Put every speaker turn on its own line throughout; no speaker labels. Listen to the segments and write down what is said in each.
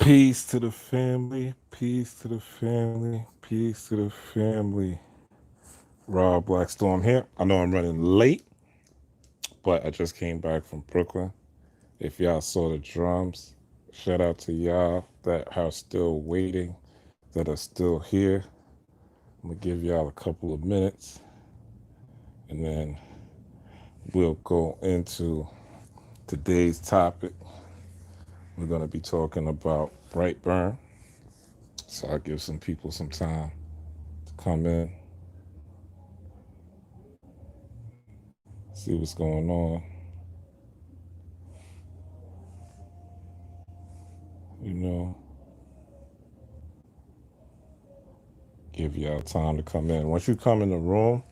Peace to the family, peace to the family, peace to the family. Rob Blackstorm here. I know I'm running late, but I just came back from Brooklyn. If y'all saw the drums, shout out to y'all that are still waiting, that are still here. I'm gonna give y'all a couple of minutes and then we'll go into today's topic. We're gonna be talking about BRIGHTburn. So I'll give some people some time to come in, see what's going on. You know, give y'all time to come in. Once you come in the room,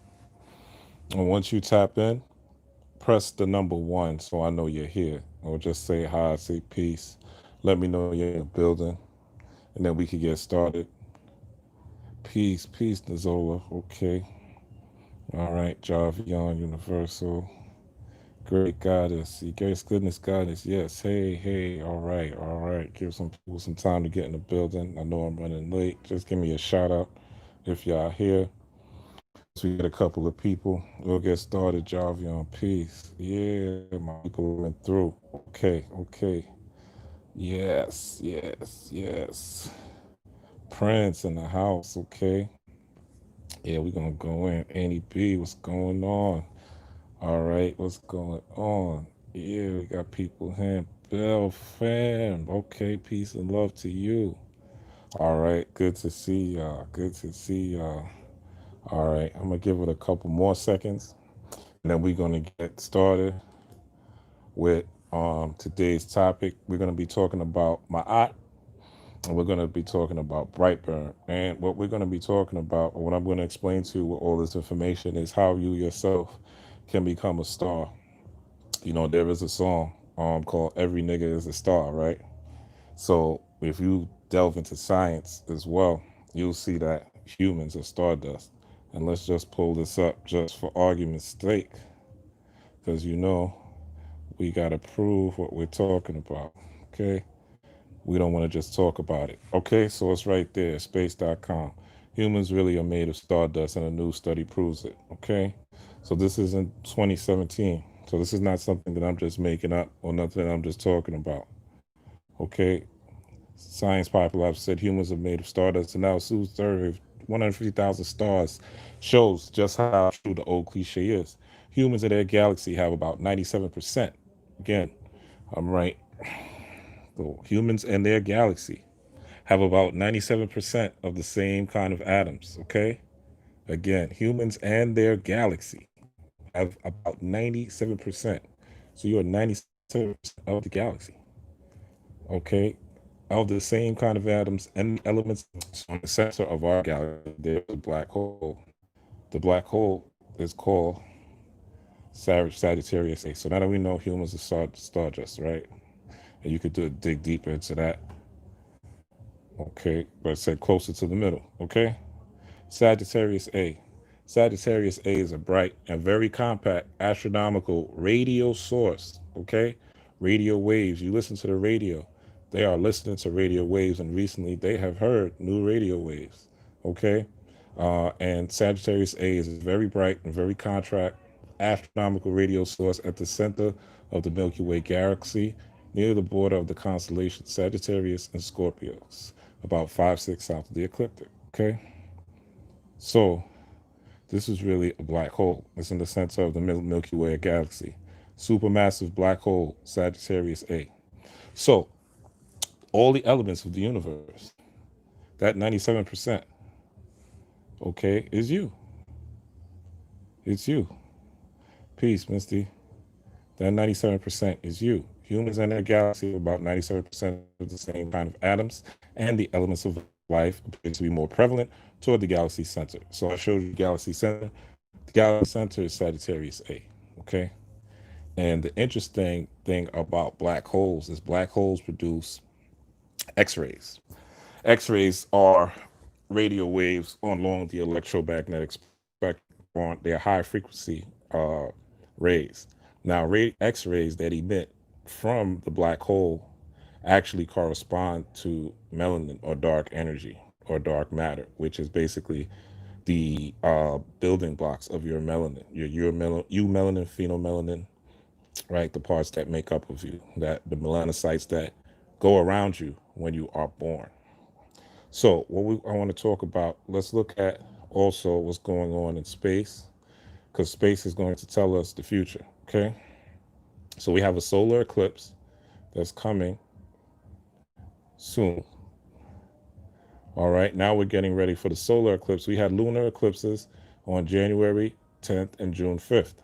and once you tap in, press the number one so I know you're here. Or just say hi, say peace. Let me know you're in the building, and then we can get started. Peace, peace, Nazola. Okay. All right, Javion Universal. Great goddess. Grace, goodness, goddess. Yes. Hey, hey. All right, all right. Give some people some time to get in the building. I know I'm running late. Just give me a shout out if y'all here. So we get a couple of people. We'll get started. Javion, peace. Yeah, my people went through. Okay, okay. Yes, yes, yes. Prince in the house. Okay. Yeah, we're gonna go in. Annie B, what's going on? All right, what's going on? Yeah, we got people here. Bell fam. Okay, peace and love to you. All right, good to see y'all. Good to see y'all. All right, I'm gonna give it a couple more seconds, and then we're gonna get started with today's topic. We're gonna be talking about Ma'aT, and we're gonna be talking about Brightburn. And what we're gonna be talking about, or what I'm gonna explain to you with all this information, is how you yourself can become a star. You know, there is a song called "Every Nigga Is a Star," right? So if you delve into science as well, you'll see that humans are stardust. And let's just pull this up just for argument's sake, because you know we got to prove what we're talking about. Okay? We don't want to just talk about it. Okay? So it's right there, space.com. Humans really are made of stardust, and a new study proves it. Okay? So this is in 2017. So this is not something that I'm just making up or nothing that I'm just talking about. Okay? Science Popular said humans are made of stardust, and now Sue's survey of 150,000 stars shows just how true the old cliche is. Humans in their galaxy have about 97%. Again, I'm right. So humans in their galaxy have about 97% of the same kind of atoms. Okay? Again, humans and their galaxy have about 97%. So you're 97% of the galaxy. Okay? Of the same kind of atoms and elements. So in the center of our galaxy, there's a black hole. The black hole is called Sagittarius A. So now that we know humans are stardust, right? And you could dig deeper into that. Okay, but it said closer to the middle. Okay, Sagittarius A. Sagittarius A is a bright and very compact astronomical radio source. Okay, radio waves. You listen to the radio. They are listening to radio waves, and recently they have heard new radio waves. Okay, and Sagittarius A is very bright and very contract astronomical radio source at the center of the Milky Way galaxy, near the border of the constellations Sagittarius and Scorpios, about 5-6 south of the ecliptic. Okay, so this is really a black hole. It's in the center of the Milky Way galaxy. Supermassive black hole, Sagittarius A. So, all the elements of the universe, that 97%, okay, is you. It's you. Peace, Misty. That 97% is you. Humans in their galaxy have about 97% of the same kind of atoms, and the elements of life appear to be more prevalent toward the galaxy center. So I showed you the galaxy center. The galaxy center is Sagittarius A. Okay? And the interesting thing about black holes is black holes produce X rays. X rays are radio waves along the electromagnetic spectrum. They're high frequency rays. Now, X rays that emit from the black hole actually correspond to melanin or dark energy or dark matter, which is basically the building blocks of your melanin, your melanin, phenomelanin, right? The parts that make up of you, that the melanocytes that go around you when you are born. So, I want to talk about, let's look at also what's going on in space, because space is going to tell us the future. Okay. So, we have a solar eclipse that's coming soon. All right. Now we're getting ready for the solar eclipse. We had lunar eclipses on January 10th and June 5th.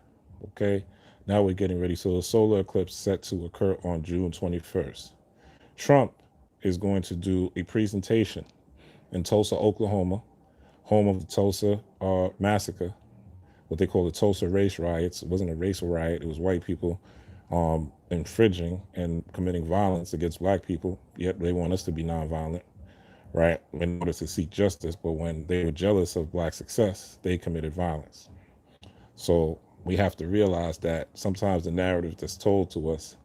Okay. Now we're getting ready. So, the solar eclipse set to occur on June 21st. Trump is going to do a presentation in Tulsa, Oklahoma, home of the Tulsa massacre, what they call the Tulsa race riots. It wasn't a racial riot. It was white people infringing and committing violence against black people, yet they want us to be nonviolent, right, in order to seek justice. But when they were jealous of black success, they committed violence. So we have to realize that sometimes the narrative that's told to us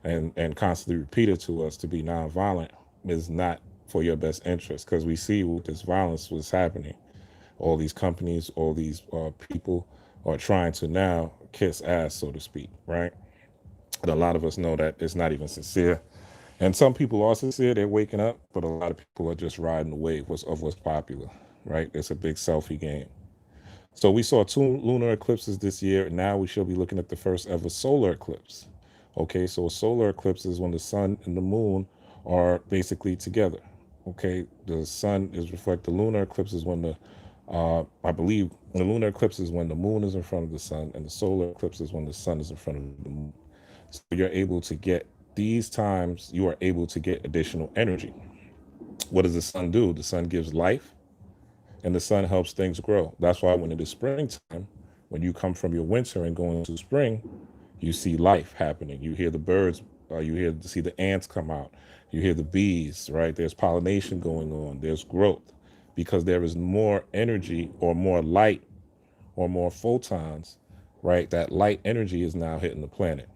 and constantly repeated to us to be nonviolent is not for your best interest, because we see what this violence was happening. All these companies, all these people are trying to now kiss ass, so to speak, right? And a lot of us know that it's not even sincere. And some people are sincere, they're waking up, but a lot of people are just riding the wave of what's popular, right? It's a big selfie game. So we saw 2 lunar eclipses this year, and now we shall be looking at the first ever solar eclipse. Okay, so a solar eclipse is when the sun and the moon are basically together. Okay, the sun is reflect. The lunar eclipse is when I believe the lunar eclipse is when the moon is in front of the sun, and the solar eclipse is when the sun is in front of the moon. So you're able to get these times. You are able to get additional energy. What does the sun do? The sun gives life, and the sun helps things grow. That's why when it is springtime, when you come from your winter and go into spring, you see life happening. You hear the birds, see the ants come out. You hear the bees, right? There's pollination going on. There's growth, because there is more energy or more light or more photons, right? That light energy is now hitting the planet.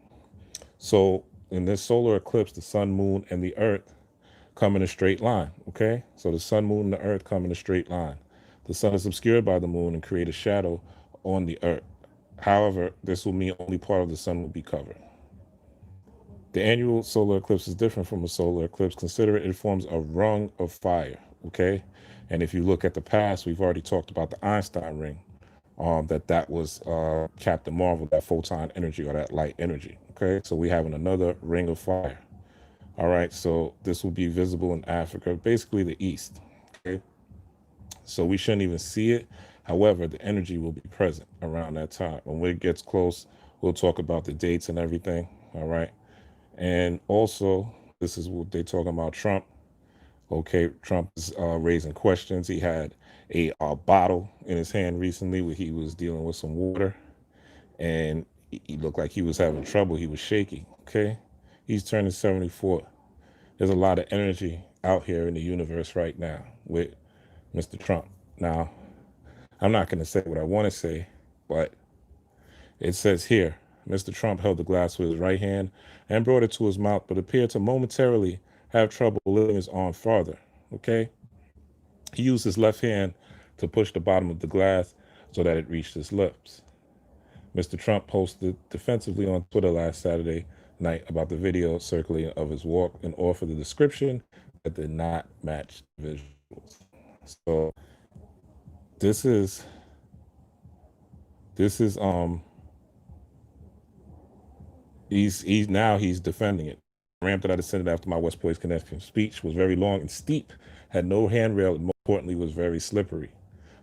So in this solar eclipse, the sun, moon, and the earth come in a straight line. Okay, so the sun, moon, and the earth come in a straight line. The sun is obscured by the moon and create a shadow on the earth. However, this will mean only part of the sun will be covered. The annual solar eclipse is different from a solar eclipse. Consider it forms a rung of fire. Okay, and if you look at the past, we've already talked about the Einstein ring. That was Captain Marvel, that photon energy or that light energy. Okay, so we have another ring of fire. All right, so this will be visible in Africa, basically the East. Okay, so we shouldn't even see it. However, the energy will be present around that time. When it gets close, we'll talk about the dates and everything. All right, and also this is what they're talking about Trump. Okay, Trump is raising questions. He had a bottle in his hand recently where he was dealing with some water, and he looked like he was having trouble. He was shaking. Okay, he's turning 74. There's a lot of energy out here in the universe right now with Mr. Trump. Now, I'm not going to say what I want to say, but it says here, Mr. Trump held the glass with his right hand and brought it to his mouth, but appeared to momentarily have trouble lifting his arm farther. Okay? He used his left hand to push the bottom of the glass so that it reached his lips. Mr. Trump posted defensively on Twitter last Saturday night about the video circulating of his walk and offered a description that did not match the visuals. So this is he's defending it. The ramp that I descended after my West Point connection speech was very long and steep, had no handrail, and more importantly was very slippery.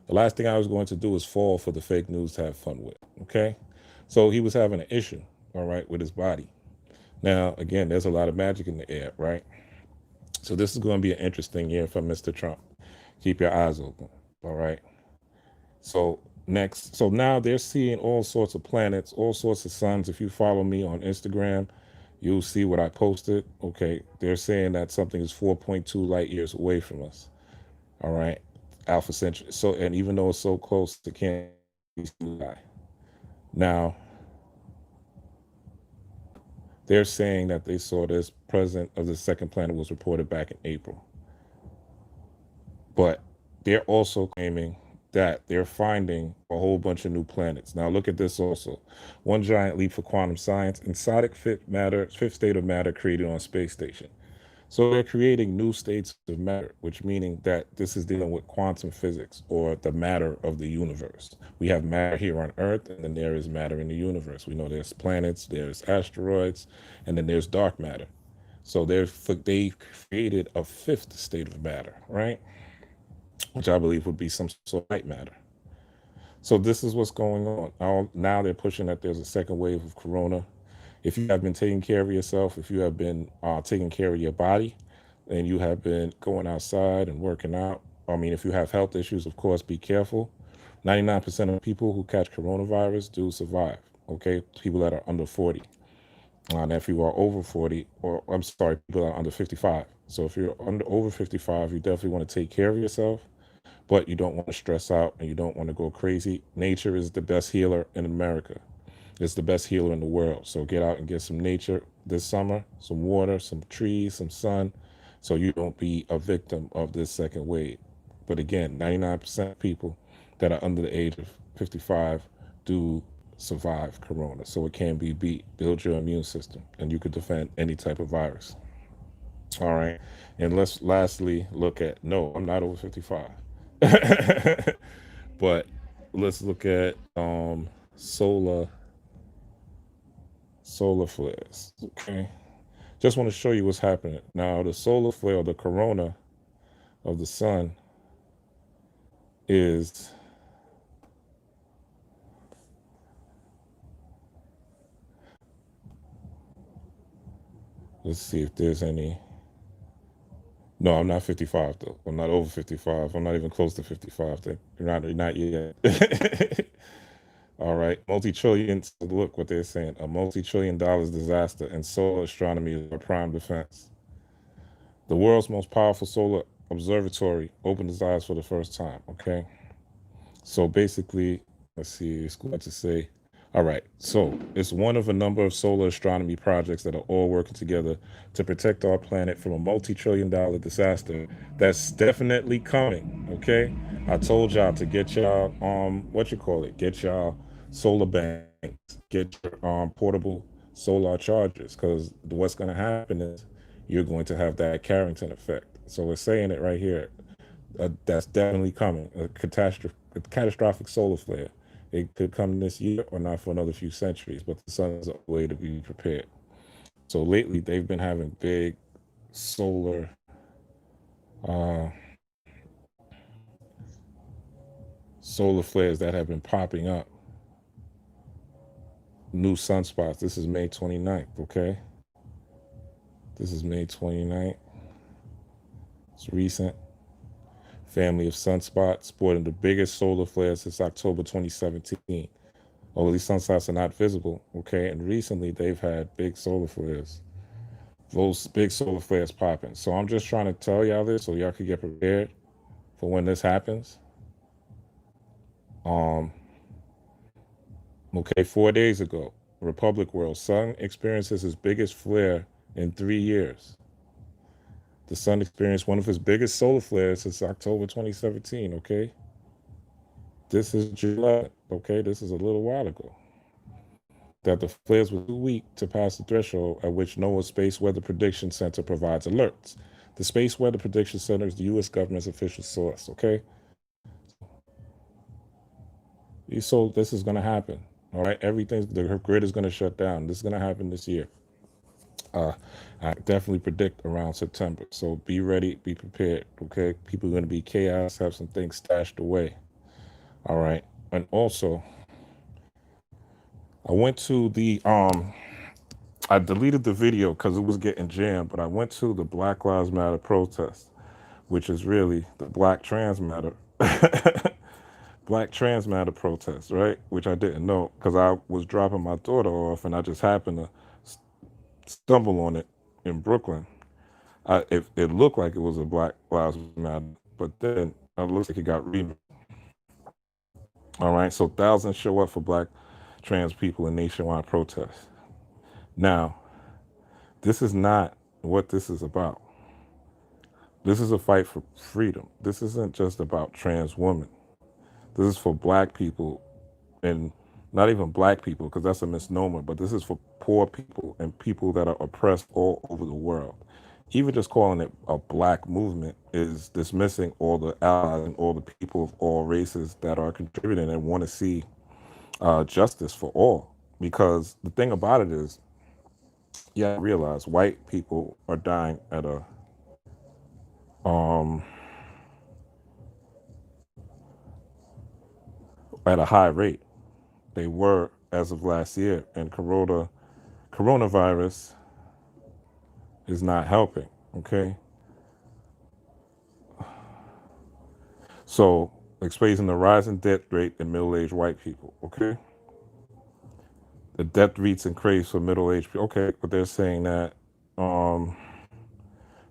The last thing I was going to do is fall for the fake news to have fun with. Okay, so he was having an issue, all right, with his body. Now again, there's a lot of magic in the air, right? So this is going to be an interesting year for Mr. Trump. Keep your eyes open, all right? So now they're seeing all sorts of planets, all sorts of suns. If you follow me on Instagram, you'll see what I posted. Okay, they're saying that something is 4.2 light years away from us. All right, Alpha Centauri. So, and even though it's so close, it can't be seen. Now, They're saying that they saw this presence of the second planet was reported back in April. But they're also claiming that they're finding a whole bunch of new planets. Now look at this also. One giant leap for quantum science, exotic fifth state of matter created on space station. So they're creating new states of matter, which meaning that this is dealing with quantum physics or the matter of the universe. We have matter here on Earth, and then there is matter in the universe. We know there's planets, there's asteroids, and then there's dark matter. So they created a fifth state of matter, right? Which I believe would be some sort of white matter. So this is what's going on. Now they're pushing that there's a second wave of corona. If you have been taking care of yourself, if you have been taking care of your body, and you have been going outside and working out, I mean, if you have health issues, of course, be careful. 99% of people who catch coronavirus do survive, okay? People that are under 40. And if you are over 40, or I'm sorry, people that are under 55. So if you're over 55, you definitely want to take care of yourself, but you don't want to stress out and you don't want to go crazy. Nature is the best healer in America. It's the best healer in the world. So get out and get some nature this summer, some water, some trees, some sun, so you don't be a victim of this second wave. But again, 99% of people that are under the age of 55 do survive corona. So it can be beat. Build your immune system and you could defend any type of virus. All right. And let's lastly look at, no, I'm not over 55. But let's look at solar flares. Okay. Just want to show you what's happening. Now, the solar flare, the corona of the sun is let's see if there's any. No, I'm not 55 though. I'm not over 55. I'm not even close to 55. Not yet. All right. Multi-trillion, look what they're saying. A multi-trillion dollars disaster and solar astronomy is our prime defense. The world's most powerful solar observatory opened its eyes for the first time. Okay. So basically, let's see, it's going to say, all right, so it's one of a number of solar astronomy projects that are all working together to protect our planet from a multi-trillion-dollar disaster that's definitely coming. Okay, I told y'all to get y'all get y'all solar banks, get your portable solar chargers, because what's going to happen is you're going to have that Carrington effect. So we're saying it right here. That's definitely coming. A catastrophic solar flare. It could come this year or not for another few centuries, but the sun is a way to be prepared. So lately, they've been having big solar flares that have been popping up. New sunspots. This is May 29th, okay? This is May 29th. It's recent. Family of sunspots sporting the biggest solar flare since October 2017. Although these sunspots are not visible, okay? And recently they've had big solar flares. Those big solar flares popping. So I'm just trying to tell y'all this so y'all can get prepared for when this happens. Okay, 4 days ago, Republic World, sun experiences its biggest flare in 3 years. The sun experienced one of its biggest solar flares since October 2017, okay? This is July, okay? This is a little while ago. That the flares were too weak to pass the threshold at which NOAA's Space Weather Prediction Center provides alerts. The Space Weather Prediction Center is the U.S. government's official source, okay? So this is going to happen, all right? The grid is going to shut down. This is going to happen this year. I definitely predict around September. So be ready, be prepared, okay? People are going to be chaos, have some things stashed away, all right? And also, I went to the, I deleted the video because it was getting jammed, but I went to the Black Lives Matter protest, which is really the Black Trans Matter, Black Trans Matter protest, right? Which I didn't know because I was dropping my daughter off and I just happened to stumble on it in Brooklyn. It looked like it was a Black Lives Matter, but then it looks like it got remixed. All right, so thousands show up for Black trans people in nationwide protests. Now, This is not what this is about. This is a fight for freedom. This isn't just about trans women. This is for black people, and not even black people, because that's a misnomer, but this is for poor people and people that are oppressed all over the world. Even just calling it a black movement is dismissing all the allies and all the people of all races that are contributing and want to see justice for all. Because the thing about it is, yeah, I realize white people are dying um, at a high rate. They were as of last year, and coronavirus is not helping. Okay, so exposing the rising death rate in middle-aged white people. Okay, the death rates increase for middle-aged people. Okay, but they're saying that. Um,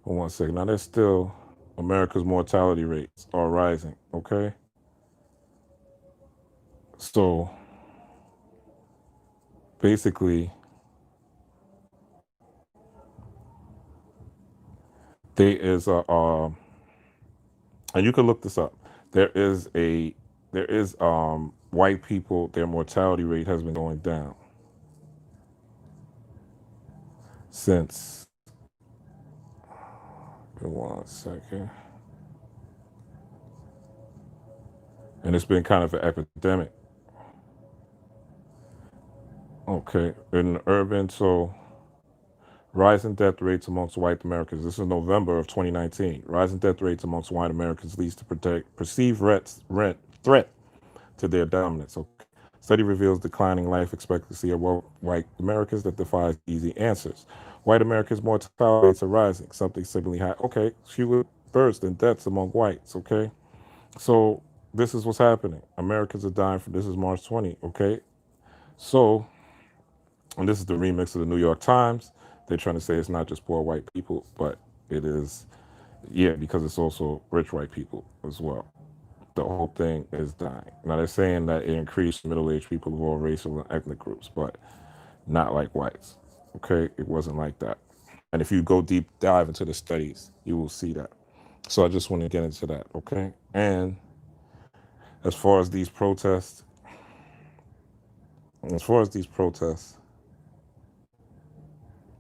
hold 1 second. Now, there's still America's mortality rates are rising. Okay, so basically, there is and you can look this up. There is a there is white people, their mortality rate has been going down since, give me 1 second, and it's been kind of an epidemic. Okay, in urban, so rising death rates amongst white Americans. This is November of 2019. Rising death rates amongst white Americans leads to protect perceived threat to their dominance. Okay. Study reveals declining life expectancy of white Americans that defies easy answers. White Americans' mortality rates are rising, something similarly high. Okay, fewer births than deaths among whites. Okay, so this is what's happening. Americans are dying from, this is March 20. Okay, so, and this is the remix of the New York Times. They're trying to say it's not just poor white people, but it is, yeah, because it's also rich white people as well. The whole thing is dying. Now they're saying that it increased middle-aged people of all racial and ethnic groups, but not like whites. Okay, it wasn't like that. And if you go deep dive into the studies, you will see that. So I just want to get into that. Okay, and as far as these protests, as far as these protests,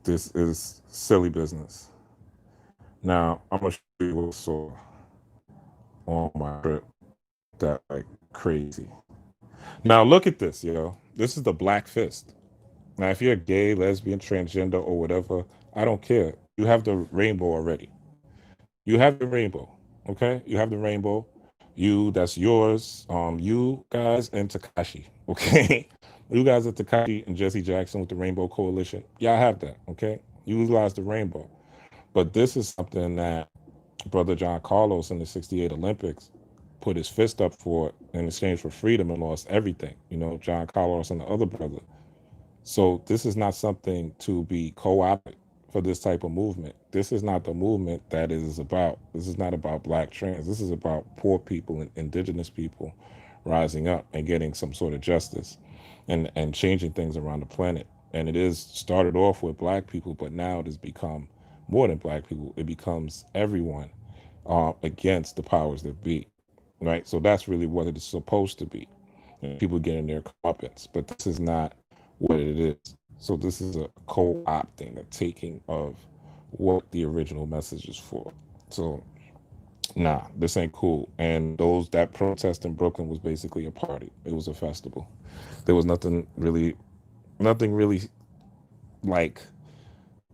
this is silly business. Now I'm gonna show you what I saw on my trip that like crazy. Now look at this, yo. This is the Black Fist. Now, if you're gay, lesbian, transgender, or whatever, I don't care. You have the rainbow already. You have the rainbow. Okay? You have the rainbow. You, that's yours. You guys and Takashi. Okay? You guys are Takashi and Jesse Jackson with the Rainbow Coalition. Y'all have that. Okay? You utilize the rainbow. But this is something that Brother John Carlos in the 68 Olympics put his fist up for in exchange for freedom and lost everything. You know, John Carlos and the other brother. So this is not something to be co-opted for this type of movement. This is not the movement that it is about. This is not about black trans. This is about poor people and indigenous people rising up and getting some sort of justice and changing things around the planet. And it is started off with black people, but now it has become more than black people. It becomes everyone against the powers that be. Right. So that's really what it is supposed to be. And people getting their comeuppance. But this is not what it is. So this is a co-opting, a taking of what the original message is for. So nah, this ain't cool. And those that protest in Brooklyn was basically a party. It was a festival. There was nothing really like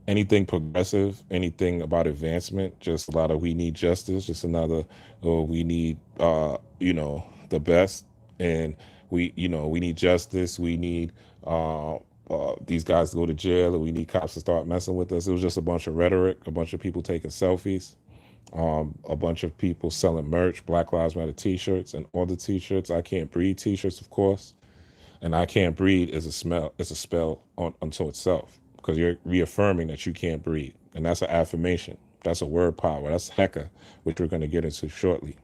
anything progressive, anything about advancement, just a lot of we need justice, just another, oh, we need the best, and we need justice, we need these guys to go to jail, and we need cops to start messing with us. It was just a bunch of rhetoric, a bunch of people taking selfies, a bunch of people selling merch, Black Lives Matter t-shirts and all the t-shirts, I Can't Breathe t-shirts, of course. And I can't breathe is a spell unto itself, because you're reaffirming that you can't breathe. And that's an affirmation. That's a word power. That's Heka, which we're going to get into shortly.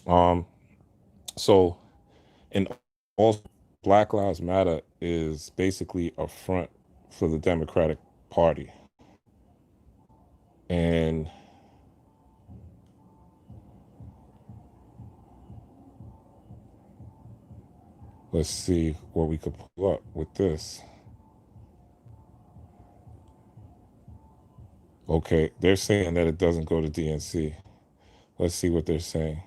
Um, so, and also, Black Lives Matter is basically a front for the Democratic Party. And let's see what we could pull up with this. Okay, they're saying that it doesn't go to DNC. Let's see what they're saying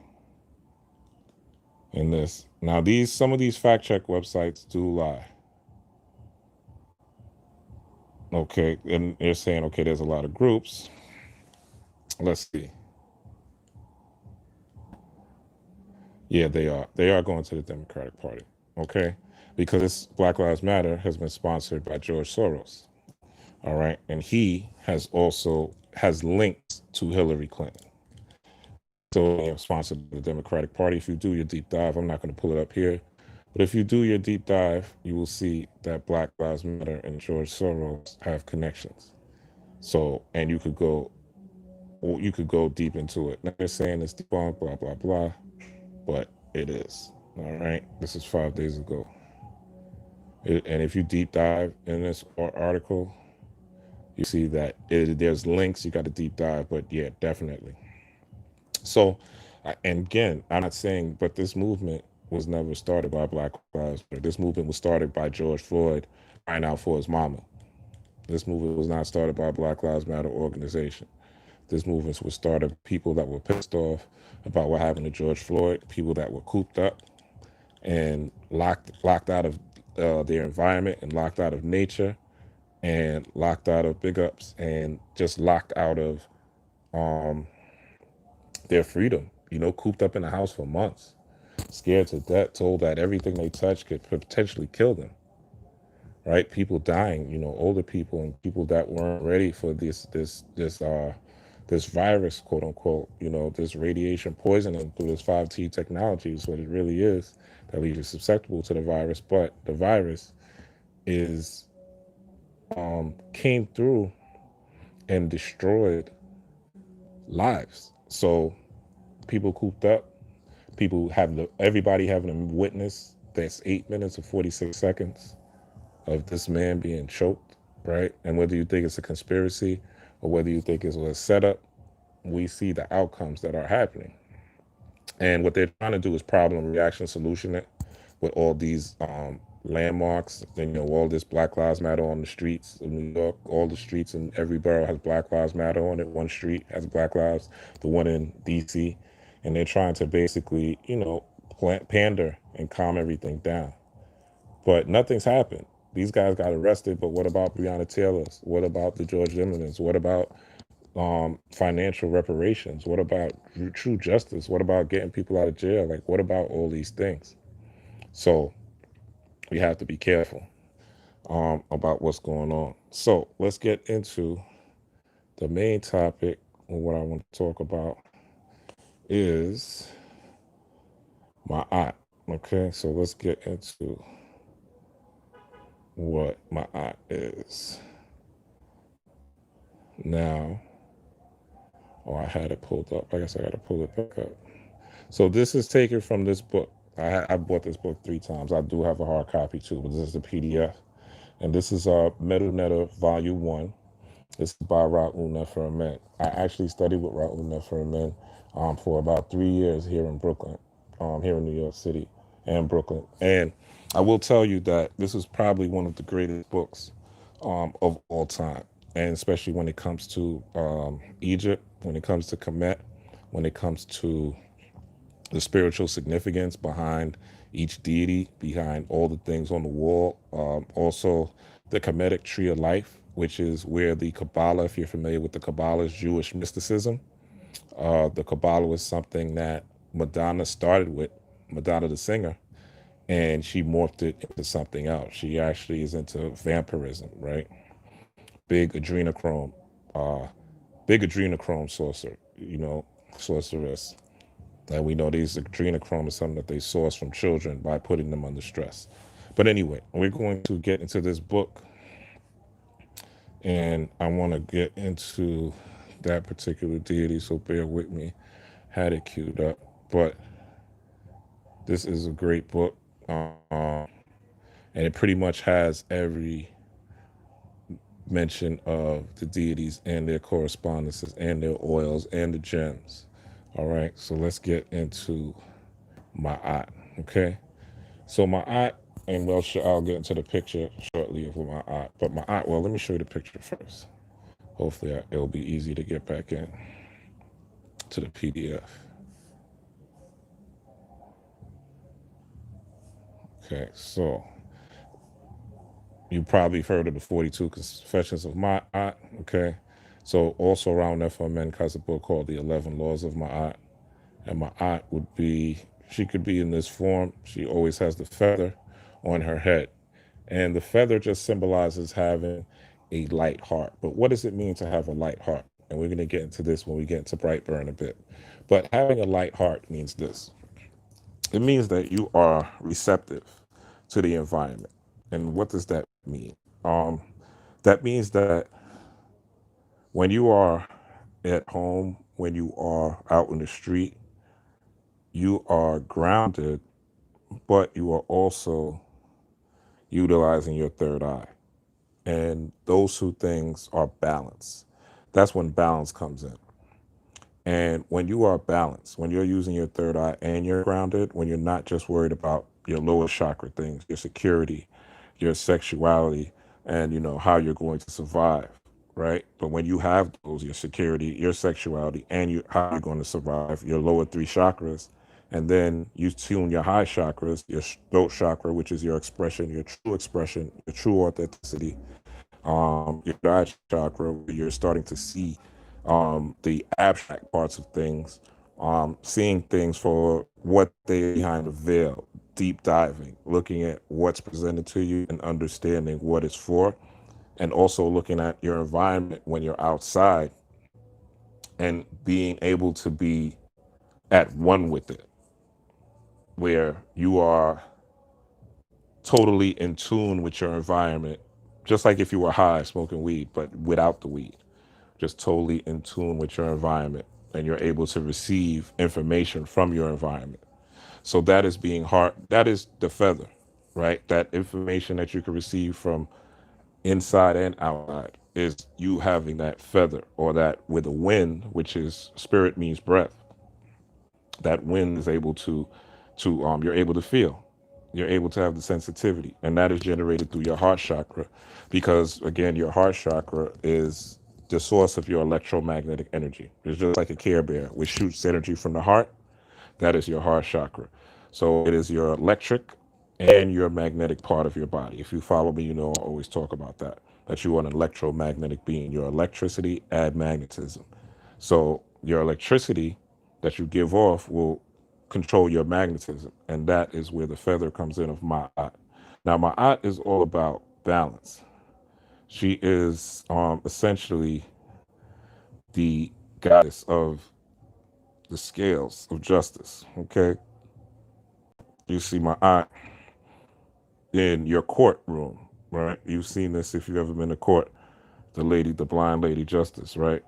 in this. Now, some of these fact check websites do lie. Okay, and they're saying, okay, there's a lot of groups. Let's see. Yeah, they are. They are going to the Democratic Party. Okay, because this Black Lives Matter has been sponsored by George Soros. All right, and he has links to Hillary Clinton. So they have sponsored the Democratic Party. If you do your deep dive, I'm not going to pull it up here, but if you do your deep dive, you will see that Black Lives Matter and George Soros have connections. So, and you could go deep into it. Now they're saying it's debunked, blah blah blah, but it is. All right, this is 5 days ago. And if you deep dive in this article, you see that there's links. You got to deep dive, but yeah, definitely. So, and again, I'm not saying, but this movement was never started by Black Lives Matter. This movement was started by George Floyd crying out for his mama. This movement was not started by a Black Lives Matter organization. This movement was started by people that were pissed off about what happened to George Floyd, people that were cooped up and locked out of their environment and locked out of nature and locked out of big ups and just locked out of their freedom, cooped up in a house for months, scared to death, told that everything they touched could potentially kill them, right? People dying, older people and people that weren't ready for this virus, quote unquote, this radiation poisoning through this 5G technology is what it really is that leaves you susceptible to the virus. But the virus came through and destroyed lives. So people cooped up, everybody having a witness that's 8 minutes or 46 seconds of this man being choked, right? And whether you think it's a conspiracy or whether you think it's a setup, we see the outcomes that are happening. And what they're trying to do is problem reaction solution it with all these landmarks and all this Black Lives Matter on the streets of New York. All the streets in every borough has Black Lives Matter on it. One street has Black Lives, the one in DC. And they're trying to basically, pander and calm everything down. But nothing's happened. These guys got arrested, but what about Breonna Taylor's? What about the George Zimmermans? What about financial reparations? What about true justice? What about getting people out of jail? Like, what about all these things? So we have to be careful about what's going on. So let's get into the main topic. What I want to talk about is Ma'aT. Okay, so let's get into what Ma'aT is. Now, I had it pulled up. I guess I got to pull it back up. So this is taken from this book. I bought this book 3 times. I do have a hard copy too, but this is a PDF. And this is Metanetta Volume 1. This is by Raul Nefer. I actually studied with Raul Nefer for about 3 years here in Brooklyn, here in New York City and Brooklyn. And I will tell you that this is probably one of the greatest books of all time. And especially when it comes to Egypt, when it comes to Kemet, when it comes to the spiritual significance behind each deity, behind all the things on the wall. Also, the Kemetic Tree of Life, which is where the Kabbalah, if you're familiar with the Kabbalah's Jewish mysticism, the Kabbalah was something that Madonna started with, Madonna the singer, and she morphed it into something else. She actually is into vampirism, right? Big adrenochrome sorceress. And we know these adrenochrome is something that they source from children by putting them under stress. But anyway, we're going to get into this book, and I want to get into that particular deity, so bear with me. Had it queued up, but this is a great book, and it pretty much has every mention of the deities and their correspondences and their oils and the gems. All right, so let's get into Ma'aT. Okay, so Ma'aT, and well, sure, I'll get into the picture shortly of Ma'aT. But Ma'aT, well, let me show you the picture first. Hopefully, it'll be easy to get back in to the PDF. Okay, so you probably have heard of the 42 Confessions of Ma'aT. Okay, so also around there for men has a book called The 11 Laws of Ma'aT. And Ma'aT would be, she could be in this form. She always has the feather on her head. And the feather just symbolizes having a light heart. But what does it mean to have a light heart? And we're going to get into this when we get into BRIGHTburn a bit. But having a light heart means this: it means that you are receptive to the environment. And what does that mean? That means that when you are at home, when you are out in the street, you are grounded, but you are also utilizing your third eye. And those two things are balance. That's when balance comes in. And when you are balanced, when you're using your third eye and you're grounded, when you're not just worried about your lower chakra things, your security, your sexuality, and how you're going to survive, right? But when you have those, your security, your sexuality, and how you're going to survive, your lower three chakras, and then you tune your high chakras, your throat chakra, which is your true authenticity, your third chakra, where you're starting to see the abstract parts of things, seeing things for what they behind the veil, deep diving, looking at what's presented to you and understanding what it's for, and also looking at your environment when you're outside and being able to be at one with it, where you are totally in tune with your environment, just like if you were high smoking weed, but without the weed, just totally in tune with your environment, and you're able to receive information from your environment. So that is being hard. That is the feather, right? That information that you can receive from inside and outside is you having that feather, or that with a wind, which is spirit means breath. That wind is able to you're able to feel, you're able to have the sensitivity, and that is generated through your heart chakra, because again, your heart chakra is the source of your electromagnetic energy. It's just like a Care Bear, which shoots energy from the heart. That is your heart chakra. So it is your electric and your magnetic part of your body. If you follow me, I always talk about that you are an electromagnetic being. Your electricity and magnetism. So your electricity that you give off will control your magnetism. And that is where the feather comes in of Ma'aT. Now, Ma'aT is all about balance. She is essentially the goddess of the scales of justice. Okay. You see Ma'aT in your courtroom, right? You've seen this if you've ever been to court. The blind lady justice, right?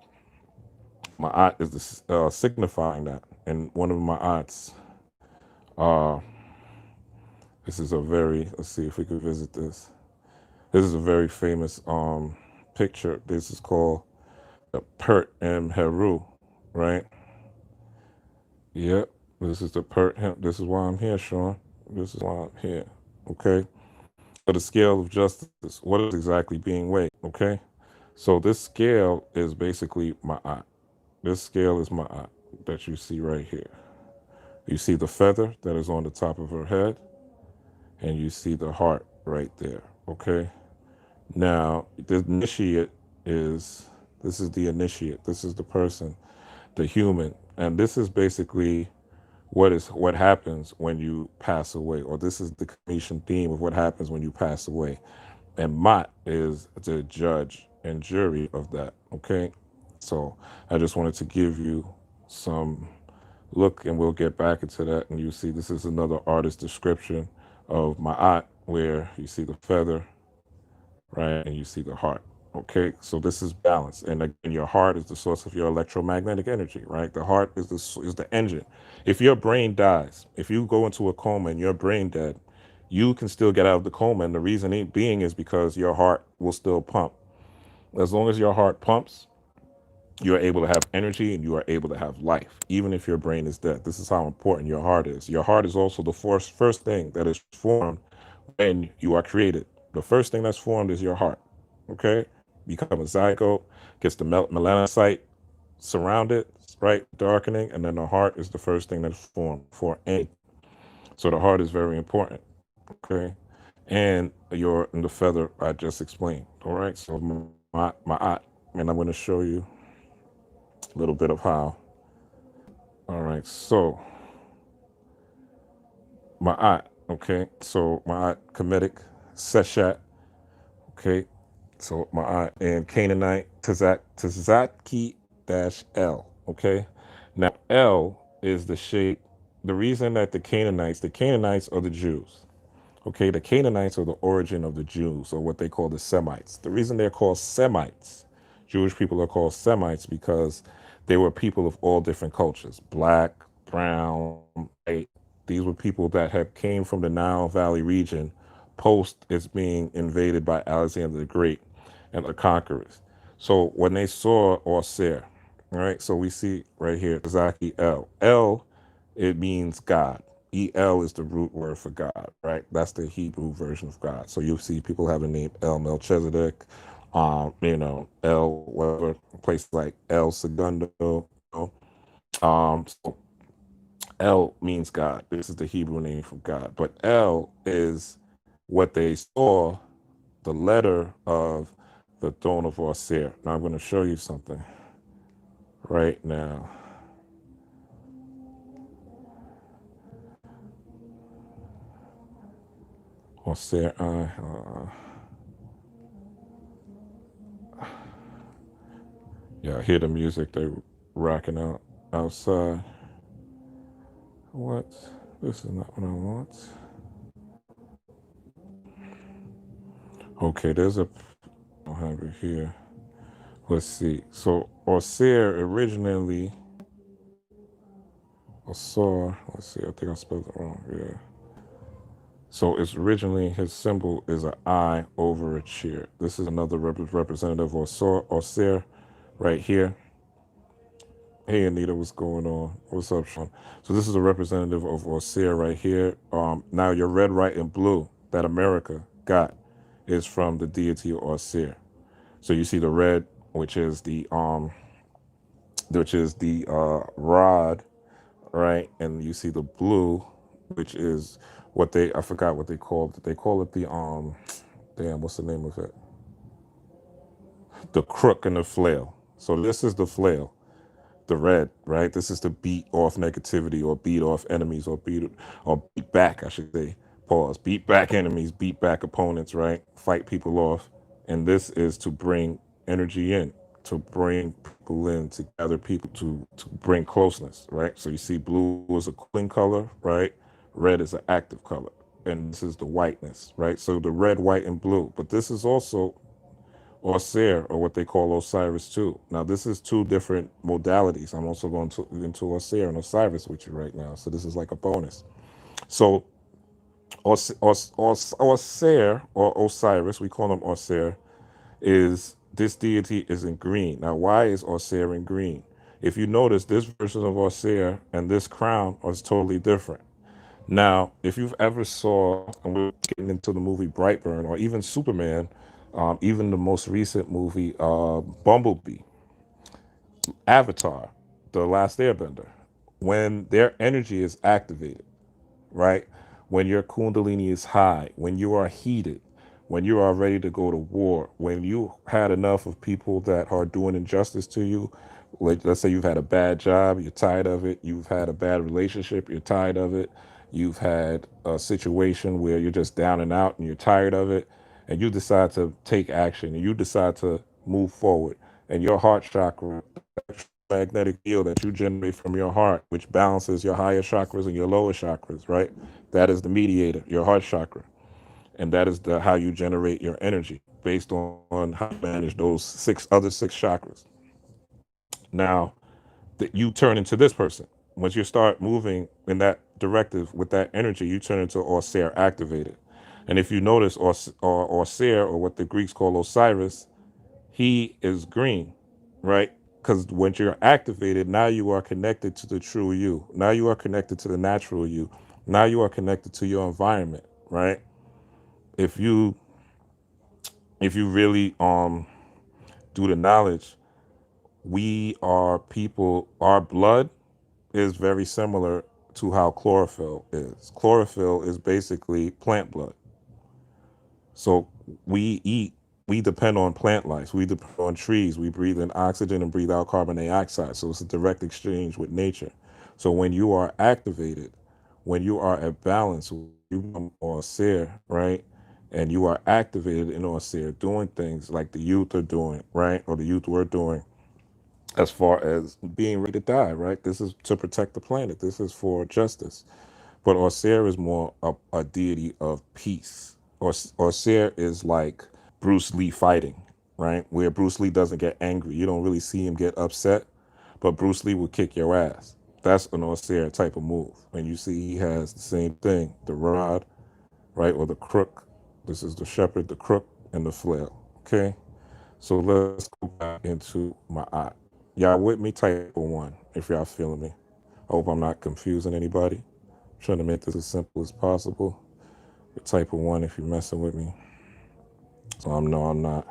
Ma'aT is signifying that. And one of Ma'aTs, uh, this is a very, let's see if we could visit this. This is a very famous picture. This is called the Pert M. Heru, right? Yep. This is the Pert. This is why I'm here, Sean. This is why I'm here. Okay. So the scale of justice, what is exactly being weighed? Okay. So this scale is basically Ma'aT. This scale is Ma'aT that you see right here. You see the feather that is on the top of her head, and you see the heart right there. Okay. Now, the initiate is, this is the initiate. This is the person, the human. And this is basically what happens when you pass away, or this is the Commission theme of what happens when you pass away. And Ma'aT is the judge and jury of that. Okay. So I just wanted to give you some look, and we'll get back into that. And you see, this is another artist description of Ma'aT, where you see the feather, right? And you see the heart. Okay, so this is balance, and again, your heart is the source of your electromagnetic energy, right? The heart is the engine. If your brain dies, if you go into a coma and your brain dead, you can still get out of the coma, and the reason being is because your heart will still pump. As long as your heart pumps, you are able to have energy and you are able to have life, even if your brain is dead. This is how important your heart is. Your heart is also the first thing that is formed when you are created. The first thing that's formed is your heart. Okay? Become a zygote, gets the melanocyte surrounded, right? Darkening, and then the heart is the first thing that's formed for anything. So the heart is very important. Okay? And the feather I just explained. All right. So Ma'aT, and I'm going to show you a little bit of how. All right. So Ma'aT. Okay. So Ma'aT Kemetic Seshat. Okay. So Ma'aT and Canaanite Tazaki dash L. Okay. Now L is the shape. The reason that the Canaanites are the Jews. Okay, the Canaanites are the origin of the Jews, or what they call the Semites. The reason they're called Semites, Jewish people are called Semites, because they were people of all different cultures, black, brown, white. These were people that had came from the Nile Valley region post its being invaded by Alexander the Great and the conquerors. So when they saw Osir, all right, so we see right here, Zaki L. L, it means God. El is the root word for God, right? That's the Hebrew version of God. So you'll see people have the name El Melchizedek, El whatever, places like El Segundo. So El means God. This is the Hebrew name for God. But El is what they saw, the letter of the throne of Osir. Now I'm going to show you something right now. Osir, yeah, I hear the music they rocking out outside. What? This is not what I want. Okay, there's a. I'll have it here. Let's see. So Osir originally, Osir. Let's see. I think I spelled it wrong. Yeah. So it's originally his symbol is an eye over a chair. This is another representative of Osir, right here. Hey Anita, what's going on? What's up, Sean? So this is a representative of Osir right here. Now your red, white, and blue that America got is from the deity of Osir. So you see the red, which is the rod, right? And you see the blue, which is what they I forgot what they called it. They call it the damn, what's the name of it? The crook and the flail. So this is the flail, the red, right? This is to beat off negativity or beat off enemies or beat back, I should say. Pause. Beat back enemies, beat back opponents, right? Fight people off. And this is to bring energy in, to bring people in, to gather people, to bring closeness, right? So you see blue is a cooling color, right? Red is an active color. And this is the whiteness, right? So the red, white, and blue. But this is also Osir, or what they call Osiris too. Now, this is two different modalities. I'm also going to into Osir and Osiris with you right now. So this is like a bonus. So Osir or Osiris, we call him Osir, is this deity is in green. Now, why is Osir in green? If you notice, this version of Osir and this crown is totally different. Now, if you've ever saw, and we're getting into the movie Brightburn, or even Superman, even the most recent movie, Bumblebee, Avatar, The Last Airbender, when their energy is activated, right? When your kundalini is high, when you are heated, when you are ready to go to war, when you had enough of people that are doing injustice to you, like let's say you've had a bad job, you're tired of it, you've had a bad relationship, you're tired of it, you've had a situation where you're just down and out and you're tired of it, and you decide to take action and you decide to move forward, and your heart chakra, magnetic field that you generate from your heart, which balances your higher chakras and your lower chakras, right? That is the mediator, your heart chakra. And that is how you generate your energy based on how you manage those other six chakras. Now, that you turn into this person. Once you start moving in that directive with that energy, you turn into Osir activated. And if you notice, Osir, or what the Greeks call Osiris, He is green, right? Because when you're activated, now you are connected to the true you. Now you are connected to the natural you. Now you are connected to your environment, right? If you if you really do the knowledge, we are people. Our blood is very similar to how chlorophyll is. Chlorophyll is basically plant blood. So we eat, we depend on plant life. We depend on trees. We breathe in oxygen and breathe out carbon dioxide. So it's a direct exchange with nature. So when you are activated, when you are at balance, you become austere, right? And you are activated in austere, doing things like the youth are doing, right? Or the youth were doing as far as being ready to die, right? This is to protect the planet. This is for justice. But Orser is more a deity of peace. Orser is like Bruce Lee fighting, right? Where Bruce Lee doesn't get angry. You don't really see him get upset, but Bruce Lee will kick your ass. That's an Orser type of move. And you see he has the same thing, the rod, right? Or the crook. This is the shepherd, the crook, and the flail. Okay? So let's go back into my eye. Y'all with me? Type of one if y'all feeling me. I hope I'm not confusing anybody. Trying to make this as simple as possible. But type of one if you're messing with me. So I know I'm not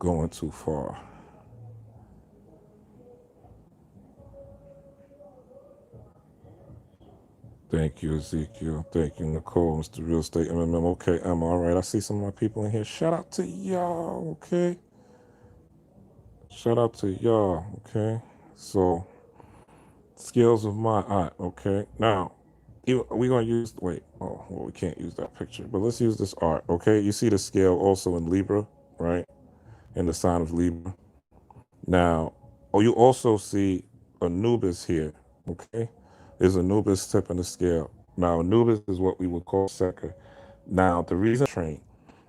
going too far. Thank you, Ezekiel. Thank you, Nicole, Mr. Real Estate MMM. Okay, Emma. All right. I see some of my people in here. Shout out to y'all. Okay. Shout out to y'all. Okay. So, skills of my art. Okay. Now, we're going to use, wait. Oh, well, we can't use that picture, but let's use this art. Okay. You see the scale also in Libra, right? In the sign of Libra. Now, oh, you also see Anubis here. Okay, there's Anubis tip in the scale. Now, Anubis is what we would call Seker. Now, the reason train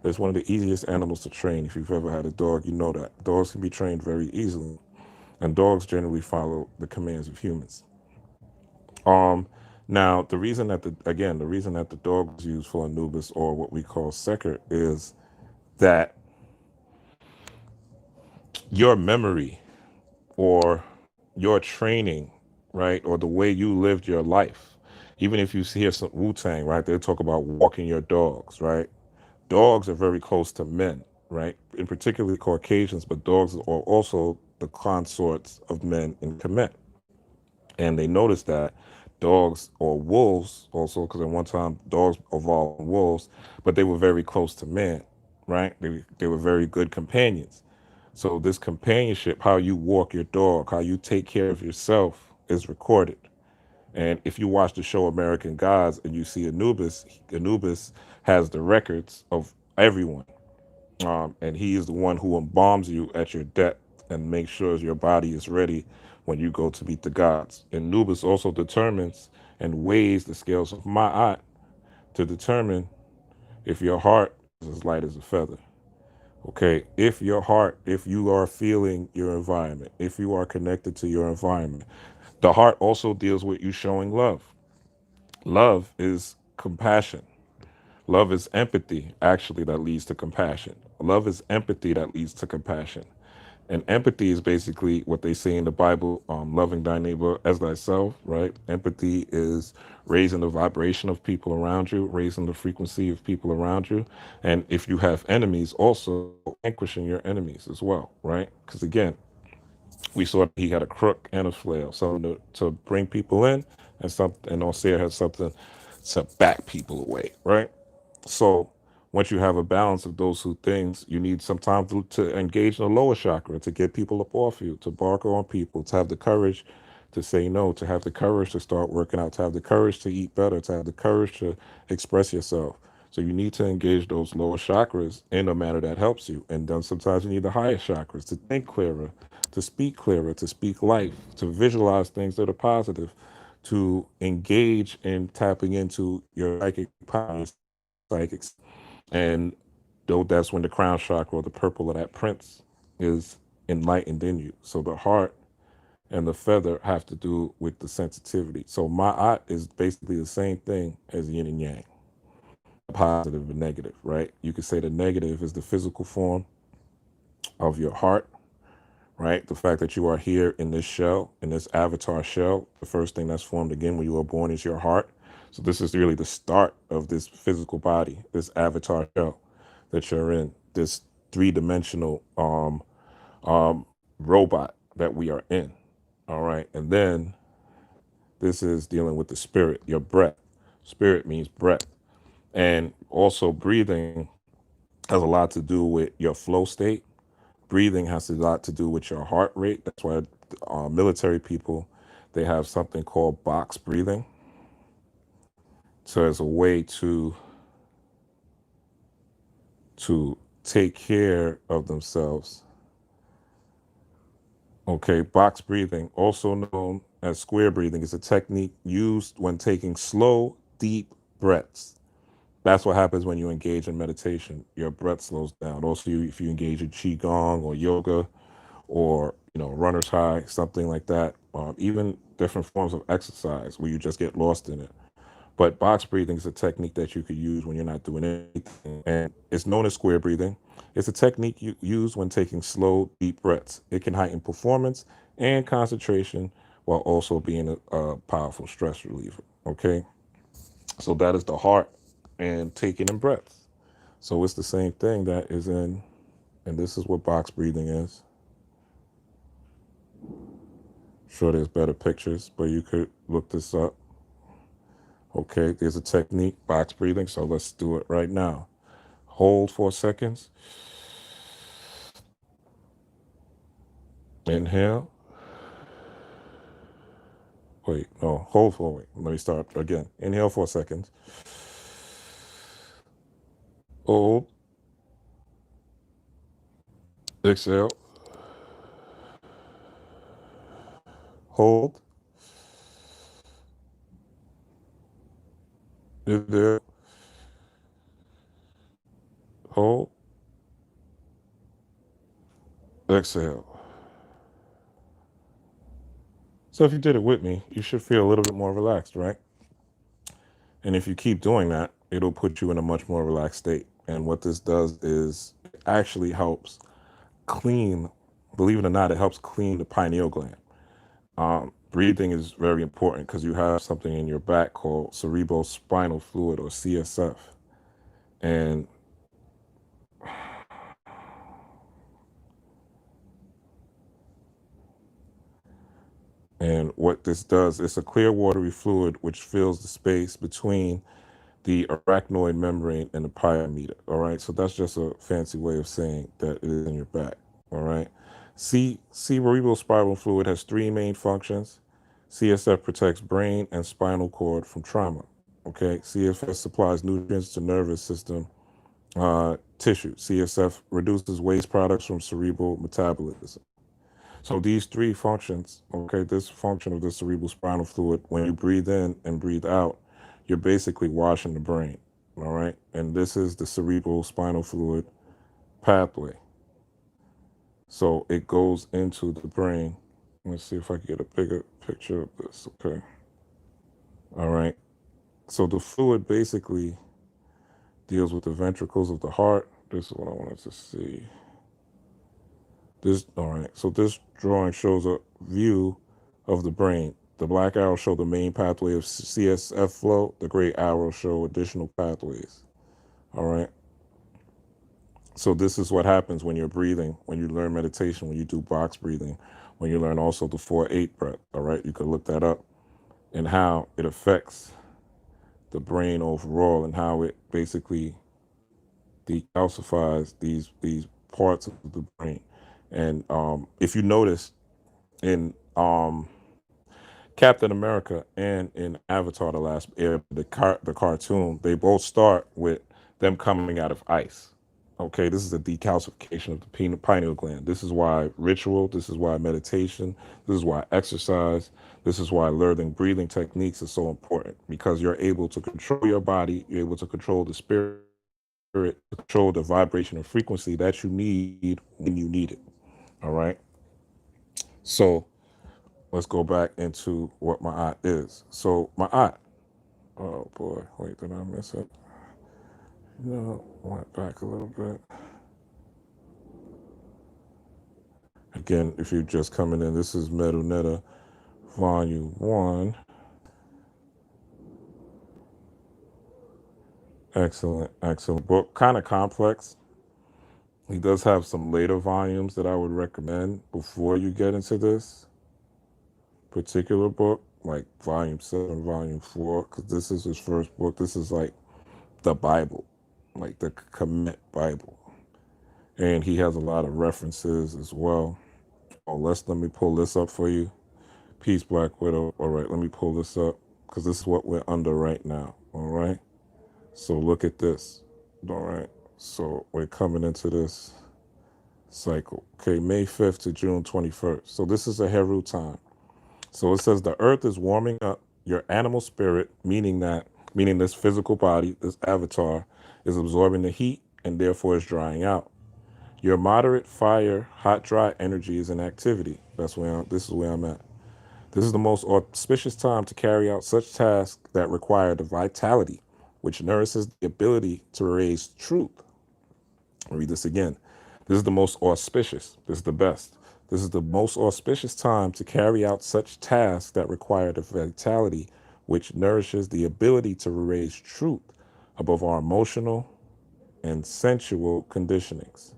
is one of the easiest animals to train. If you've ever had a dog, you know that dogs can be trained very easily, and dogs generally follow the commands of humans. Um, Now, the reason that the reason that the dog is used for Anubis or what we call Seker is that your memory or your training, right, or the way you lived your life. Even if you hear some Wu Tang, right, they talk about walking your dogs, right? Dogs are very close to men, right? In particularly Caucasians, but dogs are also the consorts of men in Kemet. And they noticed that dogs or wolves also, because at one time dogs evolved from wolves, but they were very close to man, right? They were very good companions. So this companionship, how you walk your dog, how you take care of yourself is recorded. And if you watch the show American Gods and you see Anubis, Anubis has the records of everyone. And he is the one who embalms you at your death and makes sure your body is ready when you go to meet the gods. And Anubis also determines and weighs the scales of Ma'at to determine if your heart is as light as a feather. Okay, if your heart, if you are feeling your environment, if you are connected to your environment, the heart also deals with you showing love. Love is compassion. Love is empathy, actually, that leads to compassion. Love is empathy that leads to compassion. And empathy is basically what they say in the Bible, loving thy neighbor as thyself, right? Empathy is raising the vibration of people around you, raising the frequency of people around you. And if you have enemies, also vanquishing your enemies as well, right? Because again, we saw that he had a crook and a flail, something to bring people in, and something, and Osir had something to back people away, right? So once you have a balance of those two things, you need some time to engage in the lower chakra, to get people up off you, to bark on people, to have the courage to say no, to have the courage to start working out, to have the courage to eat better, to have the courage to express yourself. So you need to engage those lower chakras in a manner that helps you. And then sometimes you need the higher chakras to think clearer, to speak life, to visualize things that are positive, to engage in tapping into your psychic powers, psychics. And though that's when the crown chakra or the purple of that prince is enlightened in you. So the heart and the feather have to do with the sensitivity. So ma'at is basically the same thing as yin and yang, positive and negative, right? You could say the negative is the physical form, of your heart, right? The fact that you are here in this shell, in this avatar shell, the first thing that's formed again when you are born is your heart. So this is really the start of this physical body, this avatar shell that you're in, this three-dimensional robot that we are in. All right. And then this is dealing with the spirit, your breath. Spirit means breath. And also breathing has a lot to do with your flow state. Breathing has a lot to do with your heart rate. That's why military people, they have something called box breathing. So as a way to take care of themselves. Okay, box breathing, also known as square breathing, is a technique used when taking slow, deep breaths. That's what happens when you engage in meditation. Your breath slows down. Also, if you engage in qigong or yoga, or runner's high, something like that. Even different forms of exercise where you just get lost in it. But box breathing is a technique that you could use when you're not doing anything, and it's known as square breathing. It's a technique you use when taking slow, deep breaths. It can heighten performance and concentration while also being a powerful stress reliever. Okay, so that is the heart and taking in breaths. So it's the same thing that is in, and this is what box breathing is. Sure, there's better pictures, but you could look this up. Okay, there's a technique, box breathing, so let's do it right now. Hold 4 seconds. Inhale. Wait, no, hold for, wait. Let me start again. Inhale 4 seconds. Hold. Exhale. Hold. Inhale. Hold. Exhale. So if you did it with me, you should feel a little bit more relaxed, right? And if you keep doing that, it'll put you in a much more relaxed state. And what this does is it actually helps clean, believe it or not, it helps clean the pineal gland. Breathing is very important because you have something in your back called cerebral spinal fluid, or CSF. And what this does, it's a clear watery fluid which fills the space between the arachnoid membrane and the pyometer. All right. So that's just a fancy way of saying that it is in your back. All right. Cerebral spinal fluid has three main functions. CSF protects brain and spinal cord from trauma. Okay. CSF supplies nutrients to nervous system tissue. CSF reduces waste products from cerebral metabolism. So these three functions, okay, this function of the cerebral spinal fluid, when you breathe in and breathe out, you're basically washing the brain. All right. And this is the cerebral spinal fluid pathway. So it goes into the brain. Let's see if I can get a bigger picture of this. Okay. All right. So the fluid basically deals with the ventricles of the heart. This is what I wanted to see. All right. So this drawing shows a view of the brain. The black arrows show the main pathway of CSF flow. The gray arrows show additional pathways. All right. So this is what happens when you're breathing, when you learn meditation, when you do box breathing, when you learn also the 4-8 breath. All right. You could look that up, and how it affects the brain overall, and how it basically decalcifies these parts of the brain. And if you notice in Captain America and in Avatar: The Last Air, the cartoon, they both start with them coming out of ice. Okay, this is a decalcification of the pineal gland. This is why ritual, this is why meditation, this is why exercise, this is why learning breathing techniques is so important, because you're able to control your body, you're able to control the spirit, control the vibration and frequency that you need when you need it. All right. So let's go back into what Ma'aT is. So Ma'aT, oh boy, wait, did I miss it? No, went back a little bit. Again, if you're just coming in, this is Metal Netta Volume 1. Excellent, excellent book. Kind of complex. He does have some later volumes that I would recommend before you get into this particular book, like Volume 7, Volume 4, because this is his first book. This is like the Bible, like the Commit Bible. And he has a lot of references as well. Oh, let me pull this up for you. Peace, Black Widow. All right, let me pull this up because this is what we're under right now. All right. So look at this. All right. So we're coming into this cycle. Okay, May 5th to June 21st. So this is a Heru time. So it says the earth is warming up. Your animal spirit, meaning this physical body, this avatar, is absorbing the heat and therefore is drying out. Your moderate fire, hot, dry energy is in activity. This is where I'm at. This is the most auspicious time to carry out such tasks that require the vitality, which nourishes the ability to raise truth. I'll read this again. This is the most auspicious. This is the best. This is the most auspicious time to carry out such tasks that require the vitality, which nourishes the ability to raise truth above our emotional and sensual conditionings.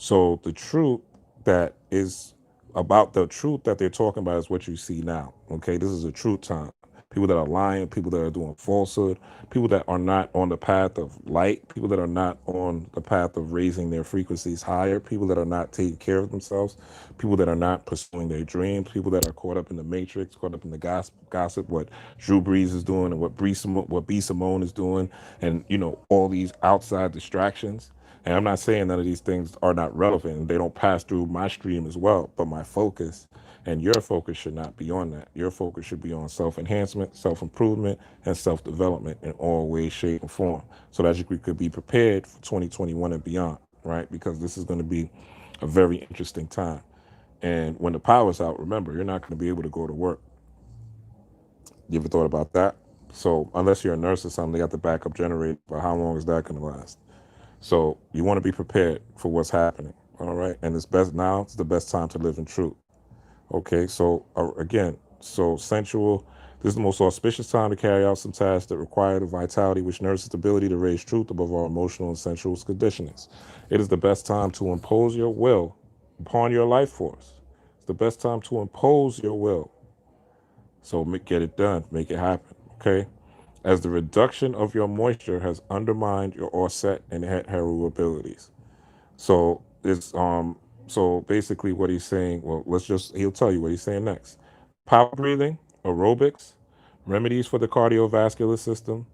So the truth that is about the truth that they're talking about is what you see now. Okay, this is a truth time. People that are lying, people that are doing falsehood, people that are not on the path of light, people that are not on the path of raising their frequencies higher, people that are not taking care of themselves, people that are not pursuing their dreams, people that are caught up in the matrix, caught up in the gossip, what Drew Brees is doing and what B Simone is doing, and all these outside distractions. And I'm not saying none of these things are not relevant and they don't pass through my stream as well, but my focus and your focus should not be on that. Your focus should be on self-enhancement, self-improvement, and self-development in all ways, shape, and form, so that you could be prepared for 2021 and beyond, right? Because this is going to be a very interesting time. And when the power's out, remember, you're not going to be able to go to work. You ever thought about that? So unless you're a nurse or something, they got the backup generator, but how long is that going to last? So you want to be prepared for what's happening, all right? And it's the best time to live in truth. Okay, so again, so sensual, this is the most auspicious time to carry out some tasks that require the vitality which nourishes the ability to raise truth above our emotional and sensual conditionings. It is the best time to impose your will upon your life force. It's the best time to impose your will. So get it done, make it happen, okay? As the reduction of your moisture has undermined your Orset and Heru abilities. So it's so basically what he's saying, well, he'll tell you what he's saying next. Power breathing, aerobics, remedies for the cardiovascular system.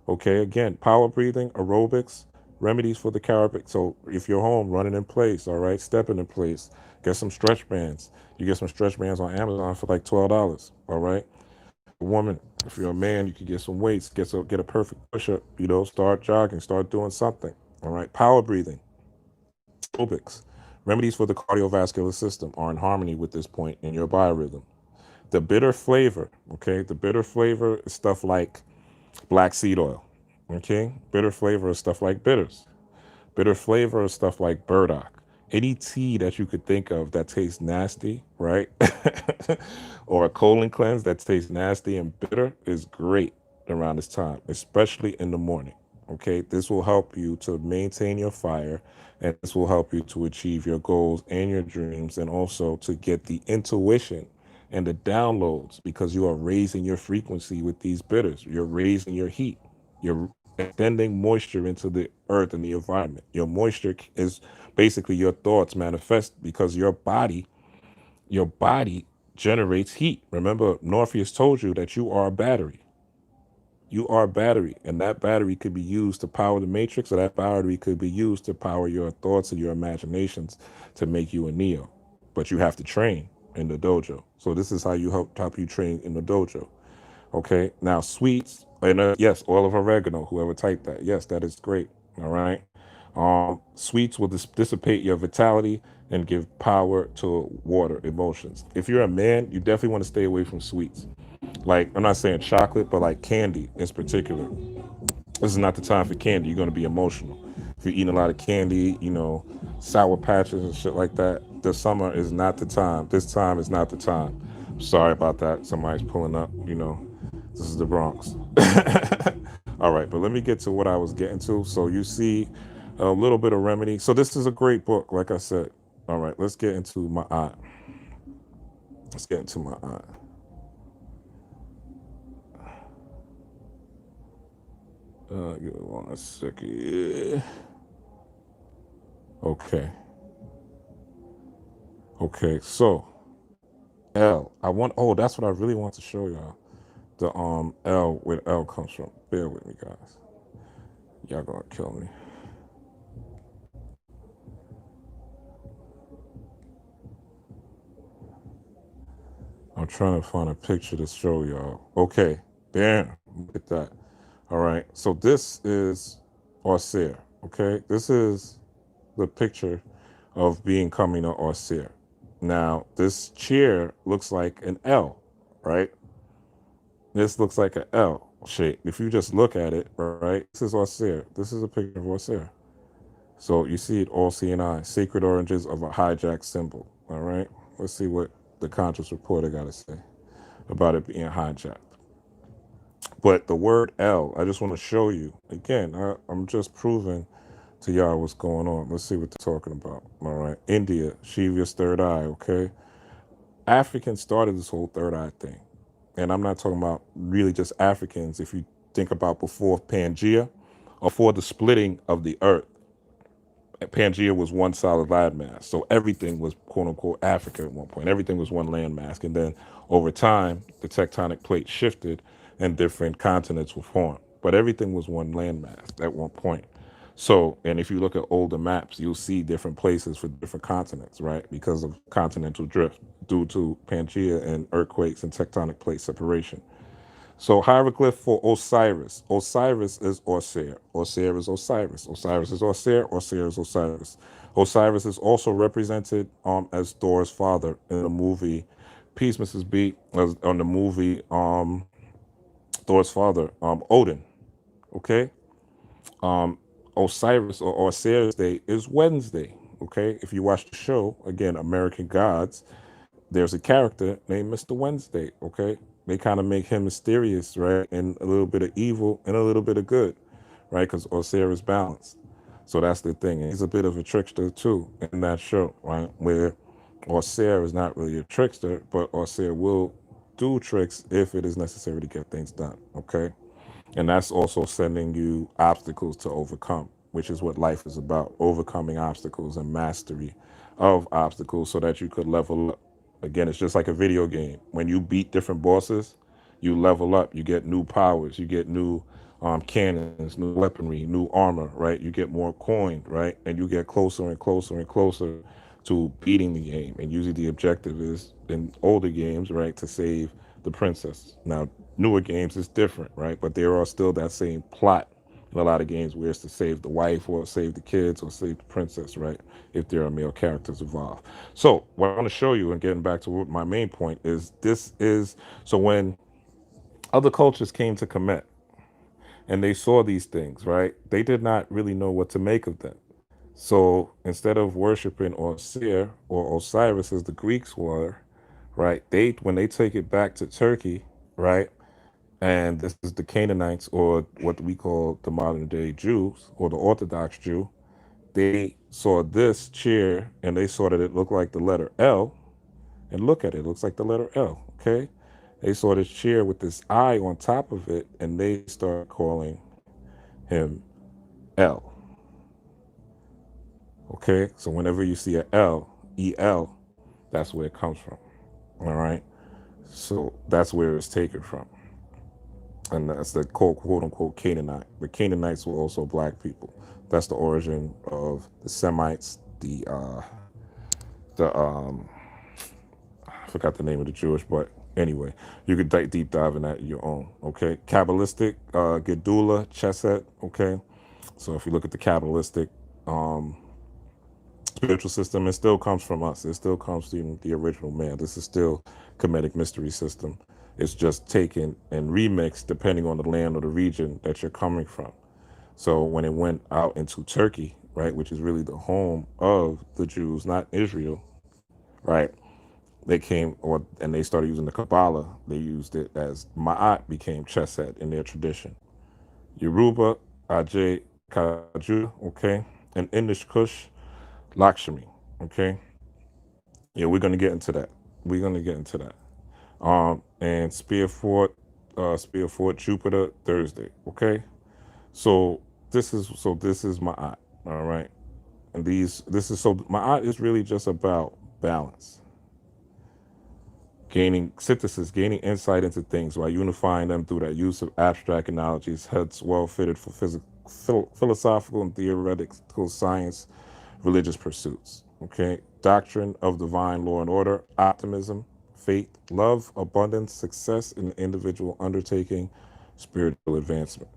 Okay, again, power breathing, aerobics, remedies for the cardiac. So if you're home, running in place, all right, stepping in place, get some stretch bands. You get some stretch bands on Amazon for like $12, all right? A woman, if you're a man, you can get some weights, get a perfect push-up, start jogging, start doing something, all right? Power breathing, aerobics, remedies for the cardiovascular system are in harmony with this point in your biorhythm. The bitter flavor, okay, the bitter flavor is stuff like black seed oil, okay? Bitter flavor is stuff like bitters. Bitter flavor is stuff like burdock. Any tea that you could think of that tastes nasty, right? Or a colon cleanse that tastes nasty and bitter is great around this time, especially in the morning. Okay, this will help you to maintain your fire, and this will help you to achieve your goals and your dreams, and also to get the intuition and the downloads, because you are raising your frequency with these bitters. You're raising your heat. You're extending moisture into the earth and the environment. Your moisture is basically your thoughts manifest, because your body generates heat. Remember, Morpheus told you that you are a battery. You are a battery, and that battery could be used to power the matrix, or that battery could be used to power your thoughts and your imaginations to make you a Neo. But you have to train in the dojo. So this is how you help you train in the dojo. Okay, now sweets, and yes, oil of oregano, whoever typed that. Yes, that is great. All right. Sweets will dissipate your vitality and give power to water emotions. If you're a man, you definitely want to stay away from sweets. Like, I'm not saying chocolate, but like candy in particular. This is not the time for candy. You're going to be emotional. If you're eating a lot of candy, Sour Patches and shit like that, the summer is not the time. This time is not the time. Sorry about that. Somebody's pulling up. This is the Bronx. All right, but let me get to what I was getting to. So you see a little bit of remedy. So this is a great book, like I said. All right, let's get into Ma'aT. Let's get into Ma'aT. Give me 1 second. Okay. Okay. So L. I want. Oh, that's what I really want to show y'all. The L, where L comes from. Bear with me, guys. Y'all gonna kill me. I'm trying to find a picture to show y'all. Okay. Bam. Look at that. All right. So this is Orseer. Okay. This is the picture of becoming an Orseer. Now, this chair looks like an L, right? This looks like an L shape. If you just look at it, right? This is Orseer. This is a picture of Orseer. So you see it all seeing eye. Sacred origins of a hijacked symbol. All right. Let's see what the conscious reporter got to say about it being hijacked. But the word L, I just want to show you again. I'm just proving to y'all what's going on. Let's see what they're talking about. All right. India, Shiva's third eye. Okay. Africans started this whole third eye thing. And I'm not talking about really just Africans. If you think about before Pangea or for the splitting of the earth, Pangea was one solid landmass. So everything was quote unquote Africa at one point. Everything was one landmass. And then over time, the tectonic plate shifted and different continents were formed. But everything was one landmass at one point. So, and if you look at older maps, you'll see different places for different continents, right? Because of continental drift due to Pangea and earthquakes and tectonic plate separation. So hieroglyph for Osiris. Osiris is Orseer. Orseer is Osiris. Osiris is Orseer. Orseer is Osiris. Osiris is also represented as Thor's father in the movie Peace, Mrs. B, on the movie Thor's father, Odin. Okay? Osiris or Orseer's day is Wednesday. Okay? If you watch the show, again, American Gods, there's a character named Mr. Wednesday. Okay? They kind of make him mysterious, right? And a little bit of evil and a little bit of good, right? Because Orseer is balanced. So that's the thing. And he's a bit of a trickster too in that show, right? Where Orseer is not really a trickster, but Orseer will do tricks if it is necessary to get things done. Okay? And that's also sending you obstacles to overcome, which is what life is about, overcoming obstacles and mastery of obstacles so that you could level up. Again, it's just like a video game. When you beat different bosses, you level up, you get new powers, you get new cannons, new weaponry, new armor, right? You get more coin, right? And you get closer and closer and closer to beating the game. And usually the objective is in older games, right, to save the princess. Now, newer games is different, right? But there are still that same plot in a lot of games where it's to save the wife or save the kids or save the princess, right? If there are male characters involved. So what I want to show you, and getting back to what my main point is, this is, so when other cultures came to Kemet and they saw these things, right? They did not really know what to make of them. So instead of worshiping Osir or Osiris as the Greeks were, right? They when they take it back to Turkey, right? And this is the Canaanites, or what we call the modern day Jews, or the Orthodox Jew. They saw this chair and they saw that it looked like the letter L. And look at it, it looks like the letter L. Okay. They saw this chair with this I on top of it, and they started calling him L. Okay. So whenever you see a L, EL, that's where it comes from. All right. So that's where it's taken from. And that's the quote unquote Canaanite. The Canaanites were also black people. That's the origin of the Semites, the I forgot the name of the Jewish, but anyway, you could deep dive in that your own. Okay, Kabbalistic, Gedula, Chesed. Okay, so if you look at the Kabbalistic spiritual system, it still comes from us. It still comes from the original man. This is still Kemetic mystery system. It's just taken and remixed depending on the land or the region that you're coming from. So when it went out into Turkey, right, which is really the home of the Jews, not Israel, right? They came, and they started using the Kabbalah. They used it as Ma'aT became chesed in their tradition. Yoruba, Ajay, Kaju, okay, and Indish Kush, Lakshmi, okay. Yeah, we're gonna get into that. We're gonna get into that. And Spear Fort, Jupiter, Thursday, okay. So this is Ma'aT, all right. And this is so Ma'aT is really just about balance, gaining synthesis, gaining insight into things while unifying them through that use of abstract analogies, hence well fitted for philosophical and theoretical science, religious pursuits. Okay, doctrine of divine law and order, optimism, faith, love, abundance, success in the individual undertaking, spiritual advancement.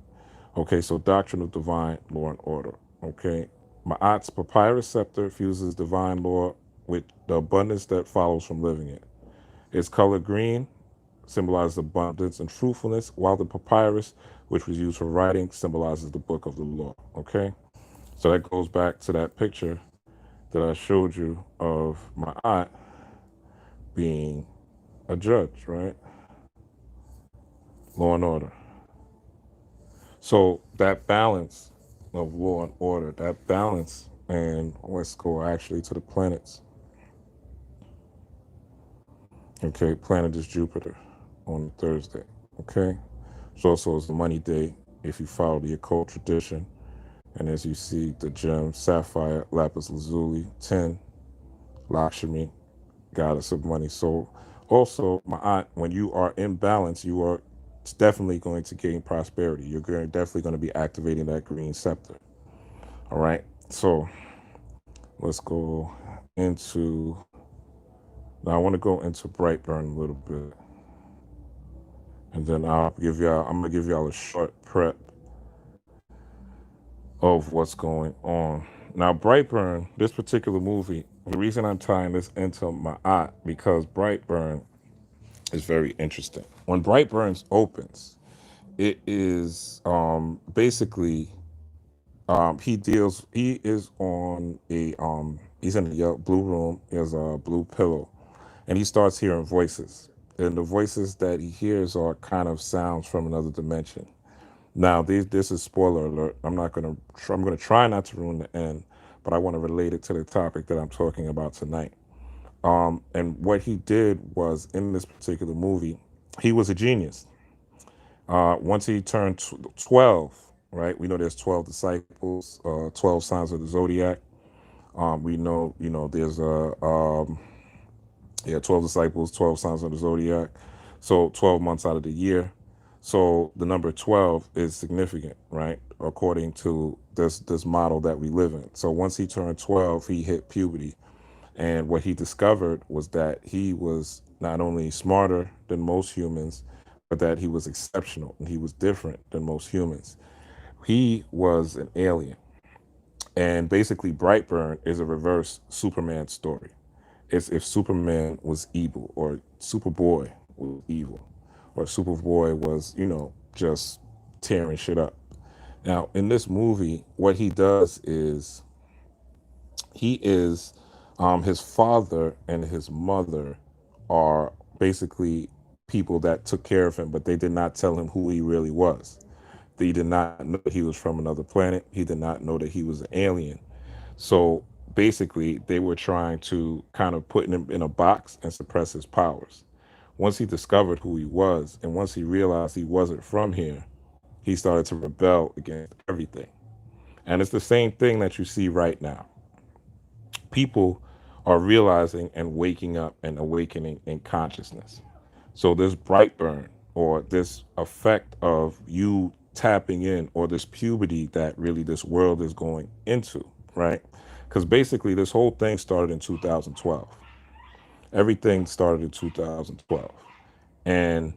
Okay, so doctrine of divine law and order. Okay, Ma'at's papyrus scepter fuses divine law with the abundance that follows from living it. Its color green symbolizes abundance and fruitfulness, while the papyrus, which was used for writing, symbolizes the book of the law. Okay, so that goes back to that picture that I showed you of my aunt being a judge, right? Law and order. So that balance of law and order, that balance, and let's go actually to the planets. Okay, planet is Jupiter on Thursday. Okay, so also is the money day if you follow the occult tradition. And as you see, the gem, sapphire, lapis lazuli, 10, Lakshmi, goddess of money. So also, my aunt, when you are in balance, you are definitely going to gain prosperity. Definitely going to be activating that green scepter. All right. So let's go into. Now I want to go into BRIGHTburn a little bit, and then I'll give y'all. I'm gonna give y'all a short prep of what's going on. Now, Brightburn, this particular movie, the reason I'm tying this into my aunt because Brightburn is very interesting. When Brightburn opens, it is basically he is on a he's in a yellow, blue room. He has a blue pillow, and he starts hearing voices. And the voices that he hears are kind of sounds from another dimension. Now, this is spoiler alert. I'm gonna try not to ruin the end, but I want to relate it to the topic that I'm talking about tonight. And what he did was in this particular movie, he was a genius. Once he turned 12, right? We know there's 12 disciples, 12 signs of the zodiac. We know, there's yeah, 12 disciples, 12 signs of the zodiac. So 12 months out of the year. So the number 12 is significant, right? According to this model that we live in. So once he turned 12, he hit puberty. And what he discovered was that he was not only smarter than most humans, but that he was exceptional and he was different than most humans. He was an alien. And basically, Brightburn is a reverse Superman story. It's if Superman was evil, or Superboy was evil, or Superboy was, just tearing shit up. Now, in this movie, what he does is he is his father and his mother are basically people that took care of him, but they did not tell him who he really was. They did not know that he was from another planet. He did not know that he was an alien. So basically, they were trying to kind of put him in a box and suppress his powers. Once he discovered who he was, and once he realized he wasn't from here, he started to rebel against everything. And it's the same thing that you see right now. People are realizing and waking up and awakening in consciousness. So this bright burn or this effect of you tapping in or this puberty that really this world is going into, right? Because basically this whole thing started in 2012. Everything started in 2012. And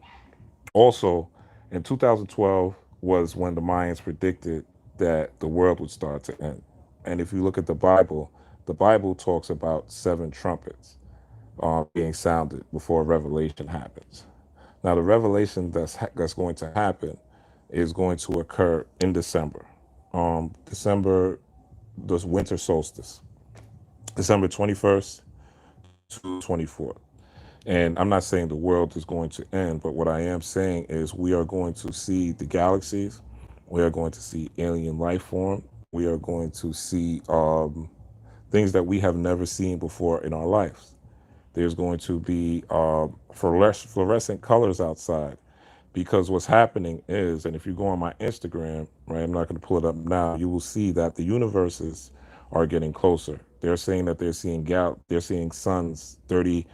also in 2012 was when the Mayans predicted that the world would start to end. And if you look at the Bible talks about seven trumpets being sounded before revelation happens. Now, the revelation that's going to happen is going to occur in December. December, this winter solstice, December 21st to 24th. And I'm not saying the world is going to end, but what I am saying is we are going to see the galaxies. We are going to see alien life form. We are going to see things that we have never seen before in our lives. There's going to be fluorescent colors outside, because what's happening is, and if you go on my Instagram, right, I'm not going to pull it up now, you will see that the universes are getting closer. They're saying that they're seeing suns 30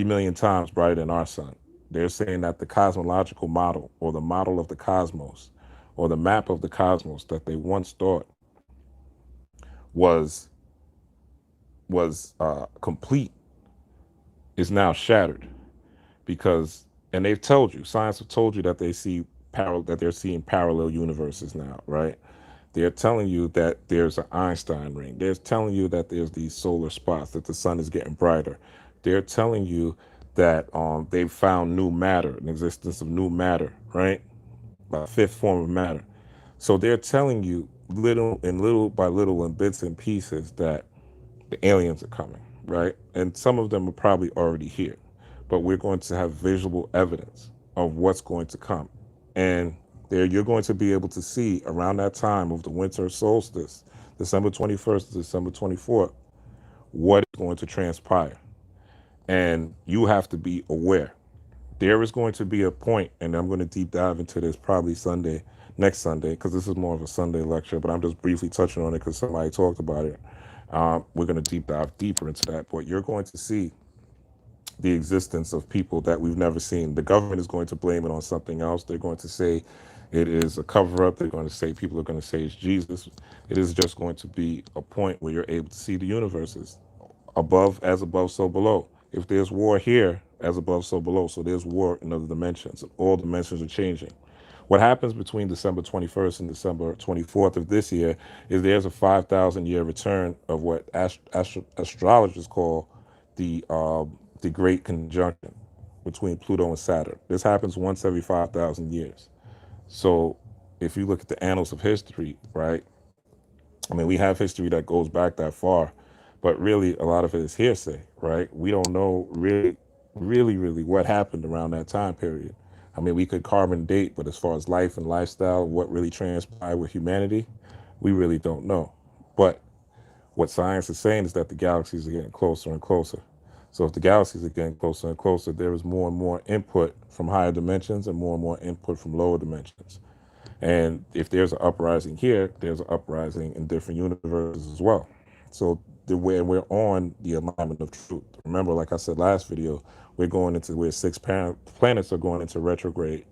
million times brighter than our sun. They're saying that the cosmological model, or the model of the cosmos, or the map of the cosmos that they once thought was complete, is now shattered. Because, and they've told you, science have told you that they're seeing parallel universes now, right? They're telling you that there's an Einstein ring. They're telling you that there's these solar spots, that the sun is getting brighter. They're telling you that they've found new matter, an existence of new matter, right? A fifth form of matter. So they're telling you little by little, in bits and pieces, that the aliens are coming, right? And some of them are probably already here, but we're going to have visual evidence of what's going to come. And there you're going to be able to see around that time of the winter solstice, December 21st to December 24th, what is going to transpire. And you have to be aware. There is going to be a point, and I'm going to deep dive into this probably next Sunday, because this is more of a Sunday lecture, but I'm just briefly touching on it because somebody talked about it. We're going to deep dive deeper into that, but you're going to see the existence of people that we've never seen. The government is going to blame it on something else. They're going to say it is a cover up. They're going to say, people are going to say it's Jesus. It is just going to be a point where you're able to see the universes above, so below. If there's war here, as above, so below. So there's war in other dimensions. All dimensions are changing. What happens between December 21st and December 24th of this year is there's a 5,000-year return of what astrologers call the Great Conjunction between Pluto and Saturn. This happens once every 5,000 years. So if you look at the annals of history, right? I mean, we have history that goes back that far, but really a lot of it is hearsay, right? We don't know really what happened around that time period. I mean, we could carbon date, but as far as life and lifestyle, what really transpired with humanity, we really don't know. But what science is saying is that the galaxies are getting closer and closer. So if the galaxies are getting closer and closer, there is more and more input from higher dimensions and more input from lower dimensions. And if there's an uprising here, there's an uprising in different universes as well. So we're on the alignment of truth. Remember, like I said last video, we're going into where six planets are going into retrograde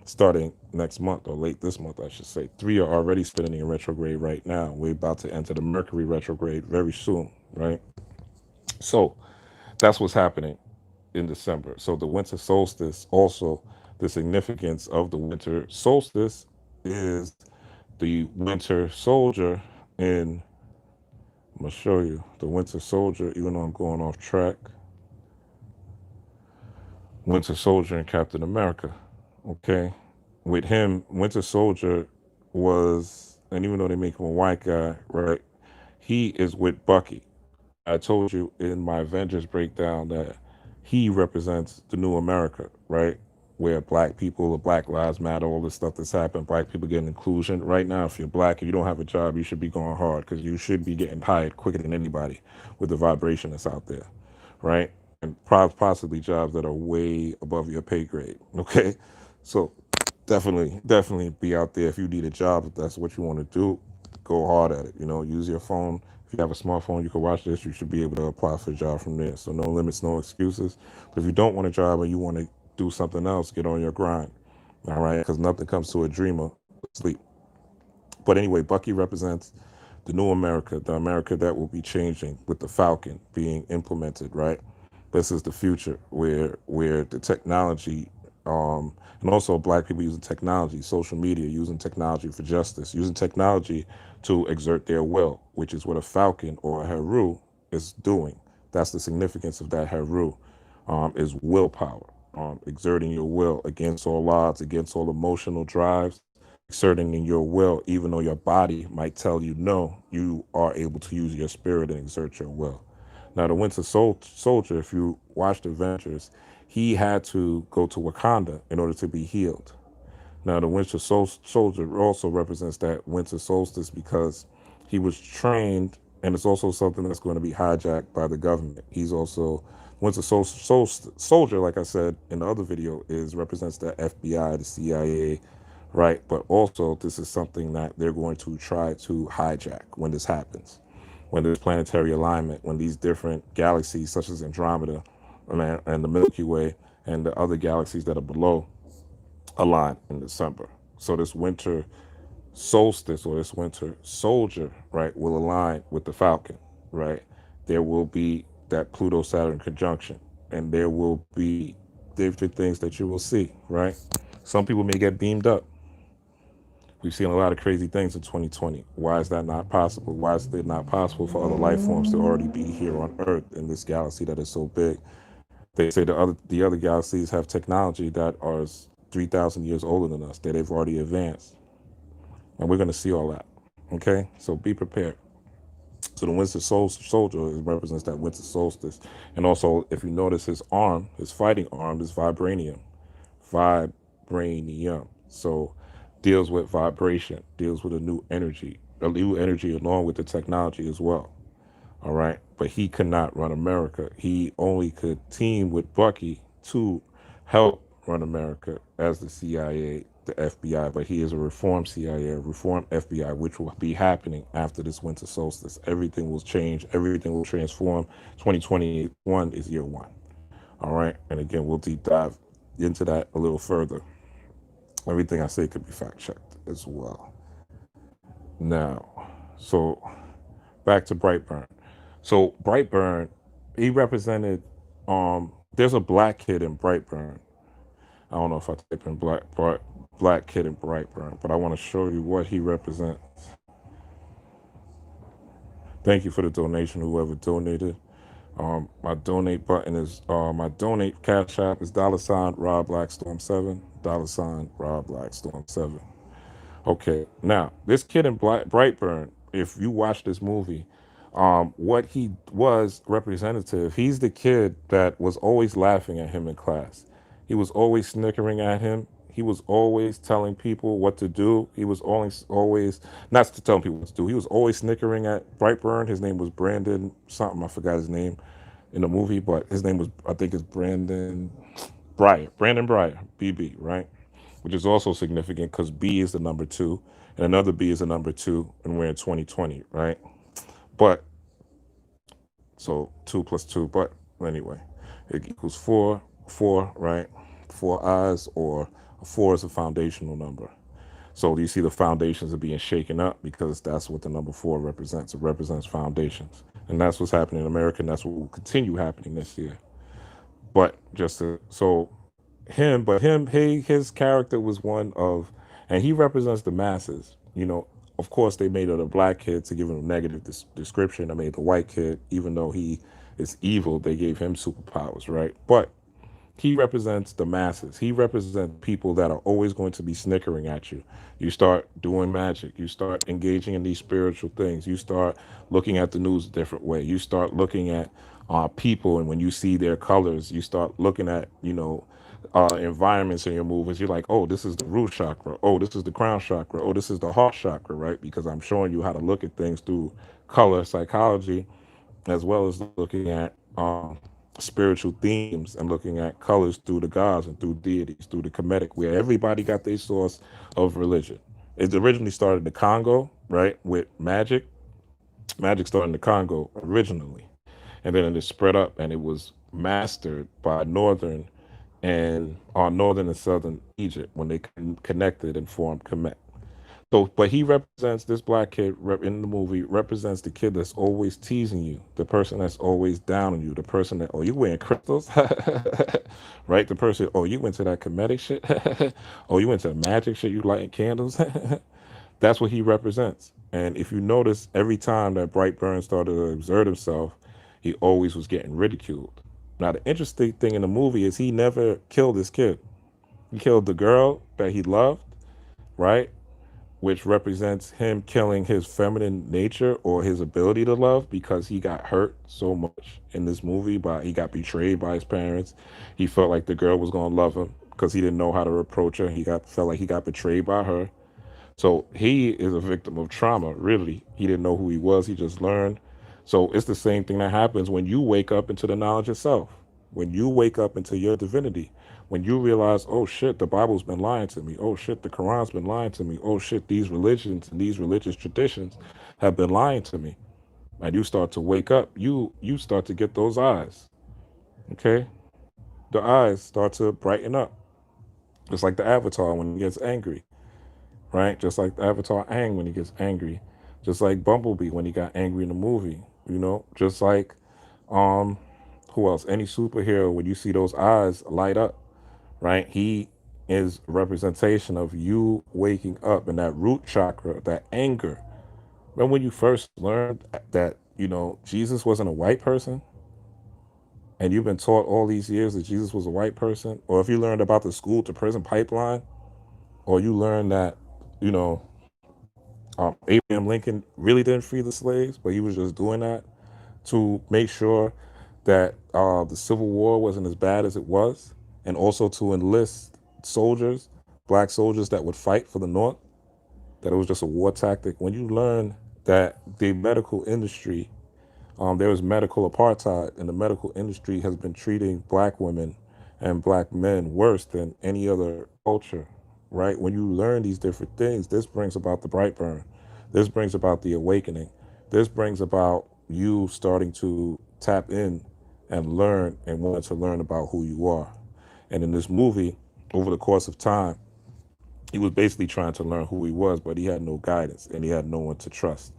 starting next month, or late this month, I should say. 3 are already spinning in retrograde right now. We're about to enter the Mercury retrograde very soon, right? So that's what's happening in December. So the winter solstice, also the significance of the winter solstice is the winter soldier in, I'm going to show you the winter soldier, even though I'm going off track. Winter Soldier in Captain America. Okay. With him, Winter Soldier was, and even though they make him a white guy, right, he is with Bucky. I told you in my Avengers breakdown that he represents the new America, right? Where black people, the Black Lives Matter, all this stuff that's happened, black people getting inclusion. Right now, if you're black and you don't have a job, you should be going hard, because you should be getting hired quicker than anybody with the vibration that's out there, right? And possibly jobs that are way above your pay grade, okay? So definitely be out there. If you need a job, if that's what you want to do, go hard at it. Use your phone. If you have a smartphone, you can watch this. You should be able to apply for a job from there. So no limits, no excuses. But if you don't want a job and you want to do something else, get on your grind. All right, because nothing comes to a dreamer but sleep. But anyway, Bucky represents the new America, the America that will be changing with the Falcon being implemented, right? This is the future where the technology, and also black people using technology, social media, using technology for justice, using technology to exert their will, which is what a Falcon or a Heru is doing. That's the significance of that Heru, is willpower, exerting your will against all odds, against all emotional drives, exerting in your will, even though your body might tell you no, you are able to use your spirit and exert your will. Now, the Soldier, if you watched Avengers, he had to go to Wakanda in order to be healed. Now, the Soldier also represents that winter solstice because he was trained, and it's also something that's going to be hijacked by the government. He's also Soldier, like I said in the other video, is represents the FBI, the CIA, right? But also, this is something that they're going to try to hijack when this happens, when there's planetary alignment, when these different galaxies, such as Andromeda and the Milky Way, and the other galaxies that are below, align in December. So this winter solstice or this winter soldier, right, will align with the Falcon, right? There will be that Pluto Saturn conjunction, and there will be different things that you will see, right? Some people may get beamed up. We've seen a lot of crazy things in 2020. Why is that not possible? Why is it not possible for other life forms to already be here on Earth in this galaxy that is so big? They say the other galaxies have technology that are 3,000 years older than us, that they've already advanced. And we're going to see all that. Okay? So be prepared. So the Soldier represents that winter solstice. And also, if you notice his arm, his fighting arm is vibranium. Vibranium. So deals with vibration, deals with a new energy along with the technology as well. All right. But he could not run America. He only could team with Bucky to help run America as the CIA, the FBI. But he is a reformed CIA, a reformed FBI, which will be happening after this winter solstice. Everything will change. Everything will transform. 2021 is year one. All right. And again, we'll deep dive into that a little further. Everything I say could be fact checked as well. Now, so back to Brightburn. So Brightburn, he represented. There's a black kid in Brightburn. I don't know if I type in black kid in Brightburn, but I want to show you what he represents. Thank you for the donation, whoever donated. My donate button is my donate cash app is $Rob Blackstorm 7 $Rob Blackstorm 7. Okay, now this kid in Brightburn, if you watch this movie, what he was representative, he's the kid that was always laughing at him in class. He was always snickering at him. He was always telling people what to do. He was always not to tell people what to do. He was always snickering at Brightburn. His name was Brandon something. I forgot his name in the movie, but his name was, I think it's Brandon Breyer, BB, right? Which is also significant because B is the number two, and another B is the number two, and we're in 2020, right? But so 2 plus 2, but anyway, it equals four, right? Four eyes, or four is a foundational number. So you see the foundations are being shaken up because that's what the number four represents. It represents foundations. And that's what's happening in America, and that's what will continue happening this year. But his character was one of, and he represents the masses. Of course, they made it a black kid to give him a negative description. They made the white kid, even though he is evil, they gave him superpowers, right? But he represents the masses. He represents people that are always going to be snickering at you. You start doing magic. You start engaging in these spiritual things. You start looking at the news a different way. You start looking at people, and when you see their colors, you start looking at, environments in your movements. You're like, oh, this is the root chakra. Oh, this is the crown chakra. Oh, this is the heart chakra, right? Because I'm showing you how to look at things through color psychology, as well as looking at spiritual themes and looking at colors through the gods and through deities, through the Kemetic, where everybody got their source of religion. It originally started in the Congo, right, with magic. Magic started in the Congo originally, and then it spread up, and it was mastered by northern and southern Egypt when they connected and formed Kemet. So, but he represents, this black kid in the movie represents the kid that's always teasing you, the person that's always down on you, the person that, oh, you wearing crystals, right? The person, oh, you went to that comedic shit, oh, you went to the magic shit, you lighting candles. That's what he represents. And if you notice, every time that Brightburn started to exert himself, he always was getting ridiculed. Now, the interesting thing in the movie is he never killed this kid. He killed the girl that he loved, right? which represents him killing his feminine nature or his ability to love because he got hurt so much in this movie by he got betrayed by his parents. He felt like the girl was going to love him because he didn't know how to approach her. He got felt like he got betrayed by her. So he is a victim of trauma, really. He didn't know who he was, he just learned. So it's the same thing that happens when you wake up into the knowledge of self. When you wake up into your divinity, when you realize, oh shit, the Bible's been lying to me. Oh shit, the Quran's been lying to me. Oh shit, these religions and these religious traditions have been lying to me. And you start to wake up, you start to get those eyes. Okay? The eyes start to brighten up. Just like the avatar when he gets angry. Right? Just like the Avatar Aang when he gets angry, just like Bumblebee when he got angry in the movie, just like um, who else? Any superhero when you see those eyes light up, right? He is a representation of you waking up in that root chakra, that anger. Remember when you first learned that Jesus wasn't a white person, and you've been taught all these years that Jesus was a white person, or if you learned about the school to prison pipeline, or you learned that you know Abraham Lincoln really didn't free the slaves, but he was just doing that to make sure that the Civil War wasn't as bad as it was, and also to enlist soldiers, black soldiers that would fight for the North, that it was just a war tactic. When you learn that the medical industry, there was medical apartheid, and the medical industry has been treating black women and black men worse than any other culture, right? When you learn these different things, this brings about the Brightburn. This brings about the awakening. This brings about you starting to tap in and learn and want to learn about who you are. And in this movie, over the course of time, he was basically trying to learn who he was, but he had no guidance and he had no one to trust.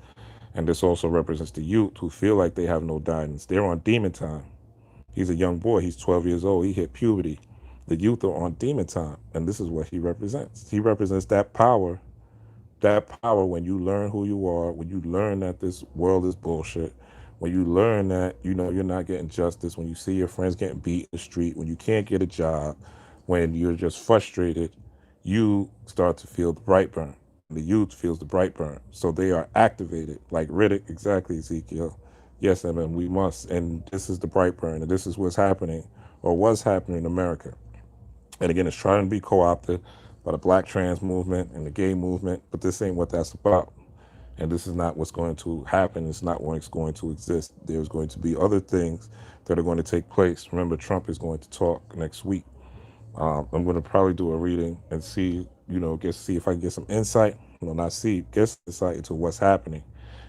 And this also represents the youth who feel like they have no guidance. They're on demon time. He's a young boy. He's 12 years old. He hit puberty. The youth are on demon time. And this is what he represents. He represents that power when you learn who you are, when you learn that this world is bullshit, when you learn that, you're not getting justice, when you see your friends getting beat in the street, when you can't get a job, when you're just frustrated, you start to feel the bright burn. And the youth feels the bright burn. So they are activated, like Riddick, exactly, Ezekiel. Yes, I mean, we must. And this is the bright burn, and this is what's happening, or was happening in America. And again, it's trying to be co-opted by the black trans movement and the gay movement, but this ain't what that's about. And this is not what's going to happen. It's not what's going to exist. There's going to be other things that are going to take place. Remember, Trump is going to talk next week. I'm going to probably do a reading and see, see if I can get some insight. Not see, get insight into what's happening,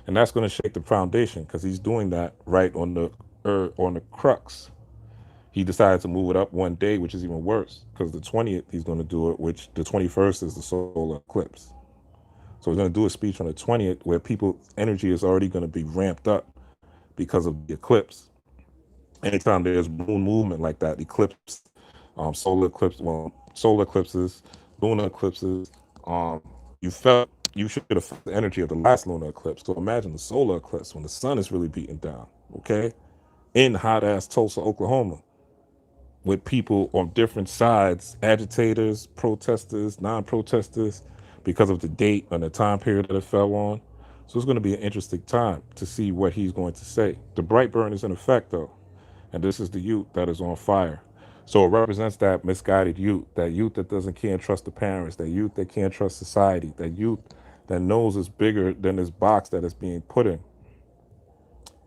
and that's going to shake the foundation because he's doing that right on the crux. He decided to move it up one day, which is even worse because the 20th he's going to do it, which the 21st is the solar eclipse. So he's going to do a speech on the 20th where people's energy is already going to be ramped up because of the eclipse. Anytime there's moon movement like that, eclipse, solar eclipses, lunar eclipses, you should have felt the energy of the last lunar eclipse. So imagine the solar eclipse when the sun is really beating down, okay? In hot ass Tulsa, Oklahoma, with people on different sides, agitators, protesters, non-protesters, because of the date and the time period that it fell on. So it's going to be an interesting time to see what he's going to say. The bright burn is in effect, though, and this is the youth that is on fire. So it represents that misguided youth, that youth that doesn't can't trust the parents, that youth that can't trust society, that youth that knows it's bigger than this box that it's being put in,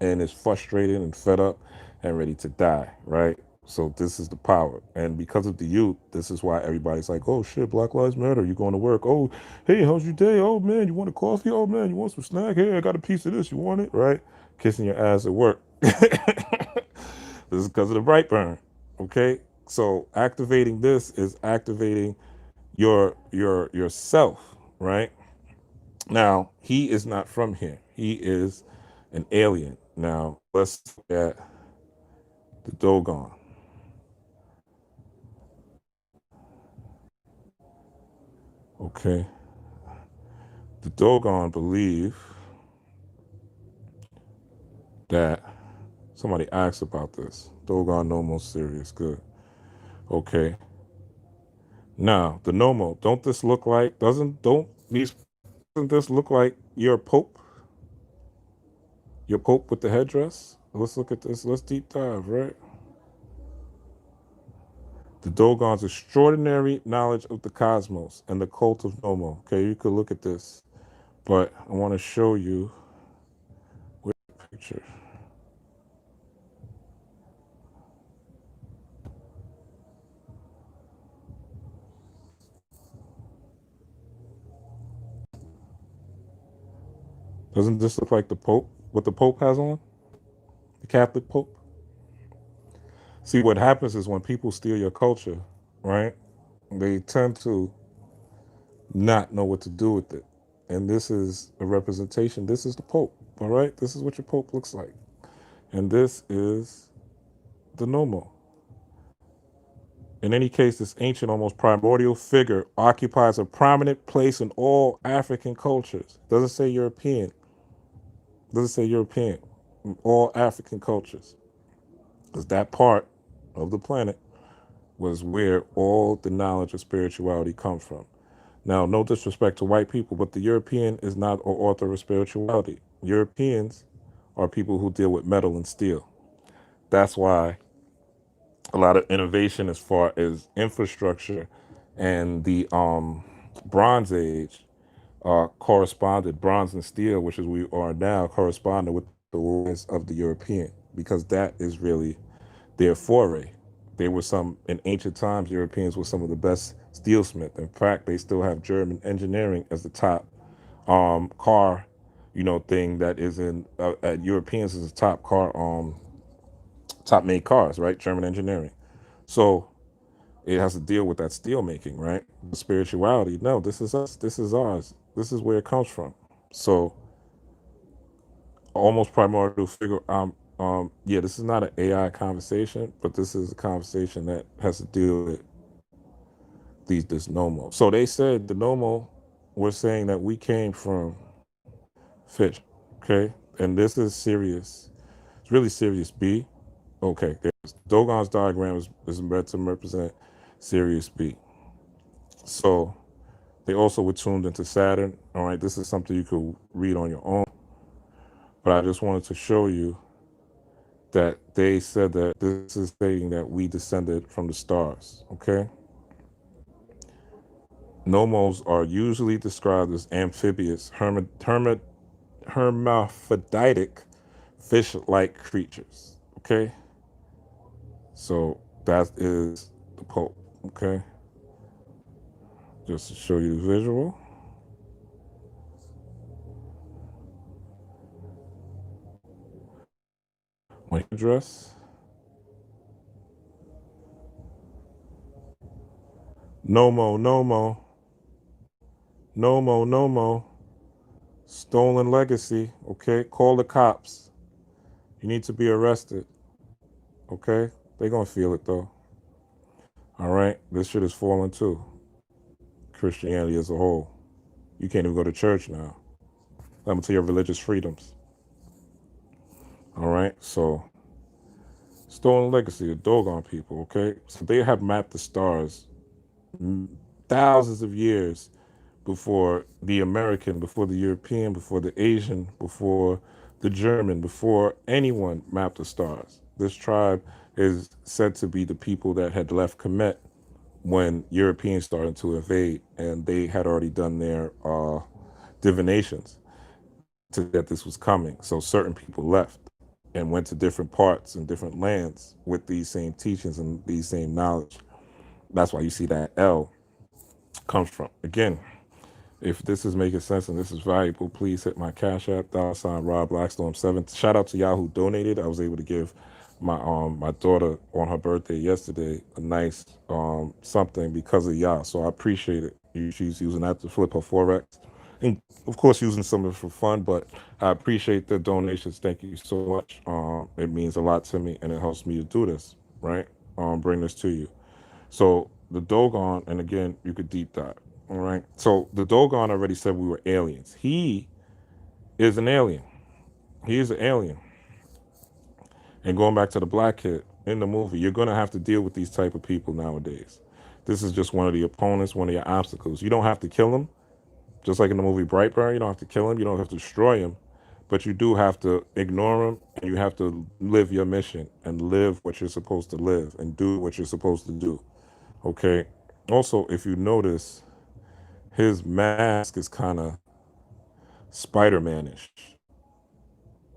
and is frustrated and fed up and ready to die, right? So this is the power. And because of the youth, this is why everybody's like, oh shit, Black Lives Matter, you going to work? Oh, hey, how's your day? Oh man, you want a coffee? Oh man, you want some snack? Hey, I got a piece of this, you want it? Right? Kissing your ass at work. This is because of the bright burn. Okay? So activating this is activating your yourself, right? Now, he is not from here. He is an alien. Now, let's look at the Dogon. Okay. The Dogon believe that somebody asked about this. Dogon Nomo serious. Good. Okay. Now, the Nomo, don't this look like, don't these Doesn't this look like your Pope? Your Pope with the headdress? Let's look at this. Let's deep dive, right? The Dogon's extraordinary knowledge of the cosmos and the cult of Nomo. Okay, you could look at this, but I want to show you with the picture. Doesn't this look like the Pope? What the Pope has on? The Catholic Pope? See, what happens is when people steal your culture, right? They tend to not know what to do with it. And this is a representation. This is the Pope, all right? This is what your Pope looks like. And this is the Nomo. In any case, this ancient, almost primordial figure occupies a prominent place in all African cultures. Doesn't say European. Doesn't say European. In all African cultures. Because that part of the planet was where all the knowledge of spirituality comes from. Now, no disrespect to white people, but the European is not an author of spirituality. Europeans are people who deal with metal and steel. That's why a lot of innovation as far as infrastructure and the Bronze Age corresponded, bronze and steel, which is we are now, corresponded with the rise of the European, because that is really their foray. They were some, in ancient times, Europeans were some of the best steelsmith. In fact, they still have German engineering as the top car, thing that is in, Europeans is the top car, top made cars, right? German engineering. So it has to deal with that steel making, right? The spirituality. No, this is us. This is ours. This is where it comes from. So almost primordial figure. Yeah, this is not an AI conversation, but this is a conversation that has to deal with this Nomo. So they said the Nomo was saying that we came from fish, okay, and this is serious. It's really serious. B. Okay, there's Dogon's diagram is meant to represent Sirius B. So they also were tuned into Saturn. All right, this is something you could read on your own. But I just wanted to show you that they said that this is stating that we descended from the stars. Okay. Nomos are usually described as amphibious, hermaphroditic, fish-like creatures. Okay. So that is the Pope. Okay. Just to show you the visual. My address. Nomo, Nomo, Nomo, Nomo. Stolen legacy. Okay. Call the cops. You need to be arrested. Okay. They're going to feel it though. All right. This shit is falling too. Christianity as a whole. You can't even go to church now. Limit to your religious freedoms. All right. So, stolen legacy, the Dogon people. Okay. So they have mapped the stars thousands of years before the American, before the European, before the Asian, before the German, before anyone mapped the stars. This tribe is said to be the people that had left Kemet when Europeans started to invade, and they had already done their divinations to that this was coming. So certain people left and went to different parts and different lands with these same teachings and these same knowledge. That's why you see that L comes from. Again, if this is making sense and this is valuable, please hit my Cash App, $ Rob Blackstorm 7. Shout out to y'all who donated. I was able to give my daughter on her birthday yesterday a nice something because of y'all. So I appreciate it. She's using that to flip her forex, and of course using some of it for fun. But I appreciate the donations. Thank you so much. It means a lot to me, and it helps me to do this. Right, bring this to you. So the Dogon, and again, you could deep dive. All right. So the Dogon already said we were aliens. He is an alien. He is an alien. And going back to the black kid in the movie, you're going to have to deal with these type of people nowadays. This is just one of the opponents, one of your obstacles. You don't have to kill them. Just like in the movie Brightburn, you don't have to kill him, you don't have to destroy him, but you do have to ignore him and you have to live your mission and live what you're supposed to live and do what you're supposed to do. Okay. Also, if you notice, his mask is kind of Spider-Man-ish.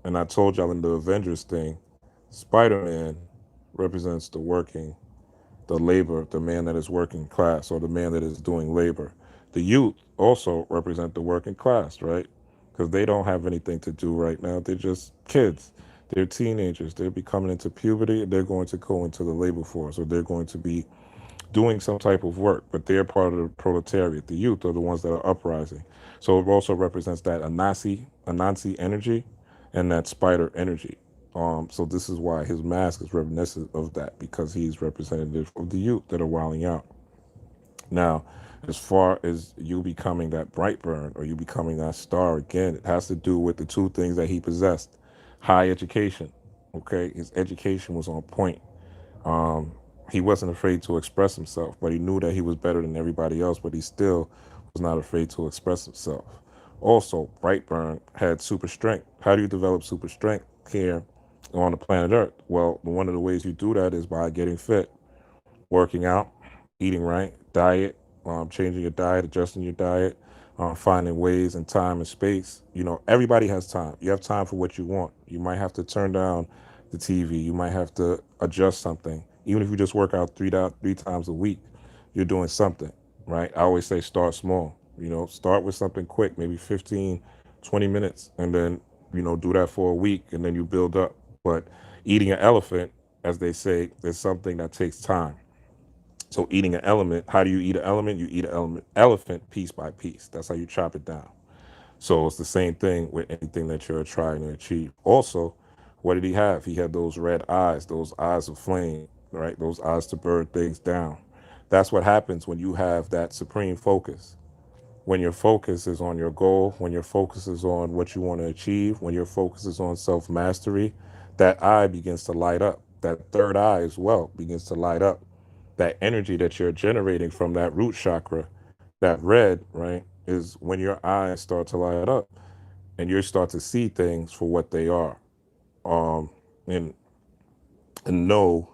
And I told y'all in the Avengers thing, Spider-Man represents the labor, the man that is working class or the man that is doing labor. The youth also represent the working class, right? Because they don't have anything to do right now. They're just kids. They're teenagers. They're becoming into puberty and they're going to go into the labor force or they're going to be doing some type of work, but they're part of the proletariat. The youth are the ones that are uprising. So it also represents that Anansi energy and that spider energy. So this is why his mask is reminiscent of that because he's representative of the youth that are wilding out. Now, as far as you becoming that Brightburn or you becoming that star again, it has to do with the two things that he possessed: high education. Okay, his education was on point. Um, he wasn't afraid to express himself, but he knew that he was better than everybody else, but he still was not afraid to express himself. Also, Brightburn had super strength. How do you develop super strength here on the planet Earth? Well, one of the ways you do that is by getting fit, working out, eating right, diet, changing your diet, adjusting your diet, finding ways and time and space. You know, everybody has time. You have time for what you want. You might have to turn down the TV. You might have to adjust something. Even if you just work out three times a week, you're doing something, right? I always say start small. You know, start with something quick, maybe 15, 20 minutes, and then, do that for a week, and then you build up. But eating an elephant, as they say, is something that takes time. So eating an element, how do you eat an element? You eat an elephant piece by piece. That's how you chop it down. So it's the same thing with anything that you're trying to achieve. Also, what did he have? He had those red eyes, those eyes of flame, right? Those eyes to burn things down. That's what happens when you have that supreme focus. When your focus is on your goal, when your focus is on what you want to achieve, when your focus is on self mastery, that eye begins to light up. That third eye as well begins to light up. That energy that you're generating from that root chakra, that red, right, is when your eyes start to light up and you start to see things for what they are, um, and know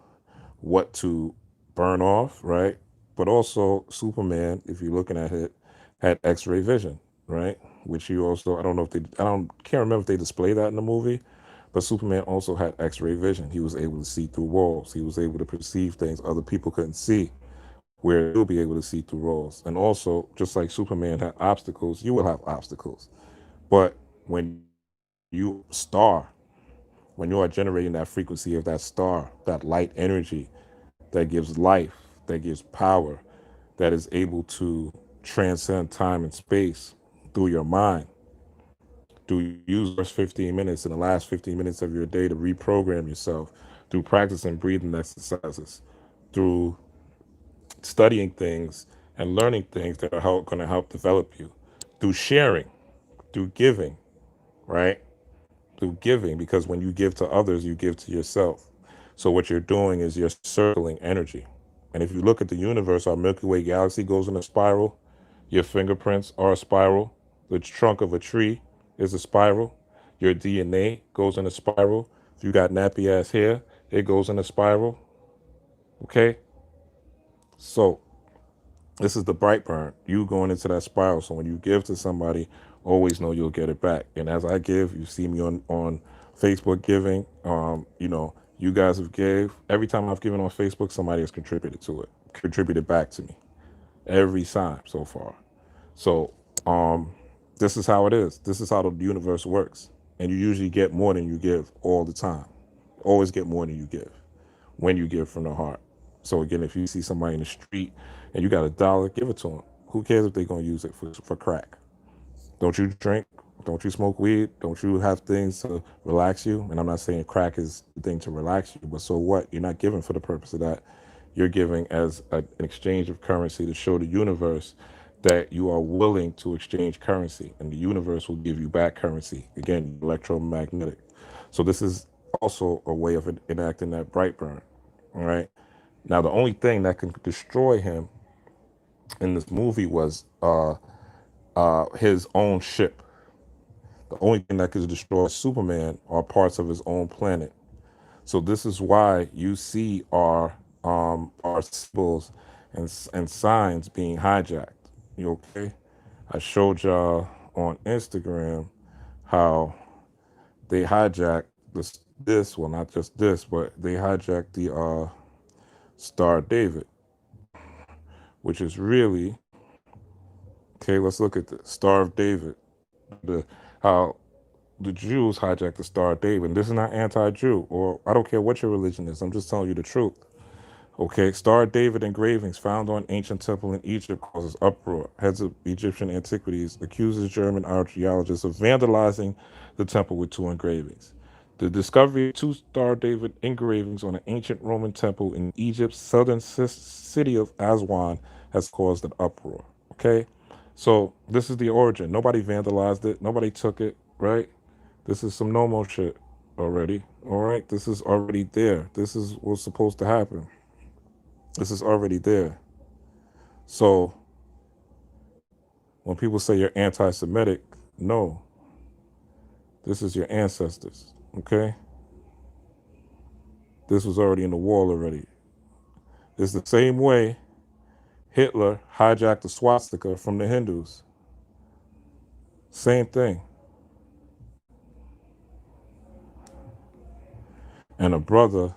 what to burn off, right? But also Superman, if you're looking at it, had X-ray vision, right? Which you also, I don't know if they, I don't can't remember if they display that in the movie, but Superman also had X-ray vision. He was able to see through walls. He was able to perceive things other people couldn't see, where you'll be able to see through walls. And also, just like Superman had obstacles, you will have obstacles. But when you star, when you are generating that frequency of that star, that light energy that gives life, that gives power, that is able to transcend time and space through your mind. Do you use the first 15 minutes in the last 15 minutes of your day to reprogram yourself through practicing breathing exercises, through studying things and learning things that are going to help develop you, through sharing, through giving, right? Through giving, because when you give to others, you give to yourself. So what you're doing is you're circling energy. And if you look at the universe, our Milky Way galaxy goes in a spiral. Your fingerprints are a spiral. The trunk of a tree is a spiral. Your DNA goes in a spiral. If you got nappy ass hair, it goes in a spiral. Okay? So this is the bright burn. You going into that spiral. So when you give to somebody, always know you'll get it back. And as I give, you see me on Facebook giving. You guys have gave. Every time I've given on Facebook, somebody has contributed to it, contributed back to me. Every time so far. So um, this is how it is. This is how the universe works. And you usually get more than you give all the time. Always get more than you give when you give from the heart. So again, if you see somebody in the street and you got $1, give it to them. Who cares if they're gonna use it for crack? Don't you drink? Don't you smoke weed? Don't you have things to relax you? And I'm not saying crack is the thing to relax you, but so what? You're not giving for the purpose of that. You're giving as an exchange of currency to show the universe that you are willing to exchange currency, and the universe will give you back currency. Again, electromagnetic. So this is also a way of enacting that bright burn. All right. Now, the only thing that can destroy him in this movie was his own ship. The only thing that could destroy Superman are parts of his own planet. So this is why you see our symbols and signs being hijacked. You okay? I showed y'all on Instagram how they hijacked this well, not just this, but they hijacked the Star David, which is really okay. Let's look at the Star of David. The how the Jews hijacked the Star of David. And this is not anti-Jew, or I don't care what your religion is. I'm just telling you the truth. Okay, Star of David engravings found on ancient temple in Egypt causes uproar. Heads of Egyptian antiquities accuses German archaeologists of vandalizing the temple with two engravings. The discovery of two Star of David engravings on an ancient Roman temple in Egypt's southern city of Aswan has caused an uproar. Okay, so this is the origin. Nobody vandalized it. Nobody took it. Right? This is some no more shit already. All right, this is already there. This is what's supposed to happen. This is already there. So when people say you're anti-Semitic, no, this is your ancestors. Okay, this was already in the wall already. It's the same way Hitler hijacked the swastika from the Hindus. Same thing. And a brother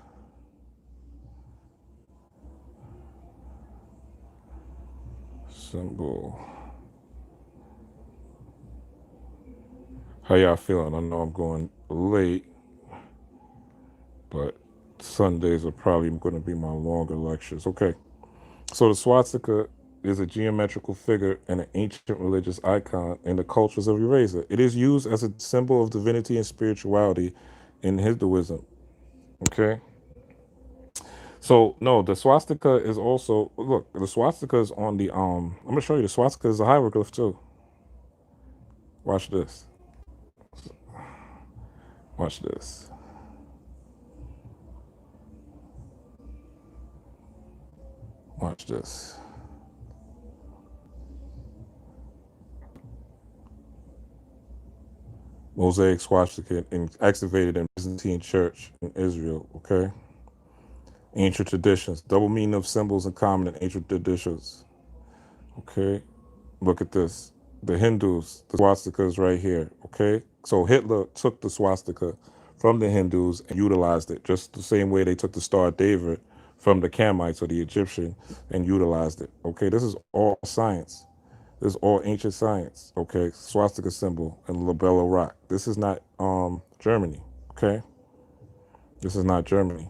symbol. How y'all feeling? I know I'm going late, but Sundays are probably going to be my longer lectures. Okay. So the swastika is a geometrical figure and an ancient religious icon in the cultures of Eurasia. It is used as a symbol of divinity and spirituality in Hinduism. Okay. So no, the swastika is also look. The swastika is on the I'm gonna show you. The swastika is a hieroglyph too. Watch this. Watch this. Watch this. Mosaic swastika excavated in Byzantine church in Israel. Okay. Ancient traditions. Double meaning of symbols in common in ancient traditions. Okay. Look at this. The Hindus, the swastika is right here. Okay. So Hitler took the swastika from the Hindus and utilized it just the same way they took the Star of David from the Kamites or the Egyptian and utilized it. Okay. This is all science. This is all ancient science. Okay. Swastika symbol and labella rock. This is not Germany. Okay. This is not Germany.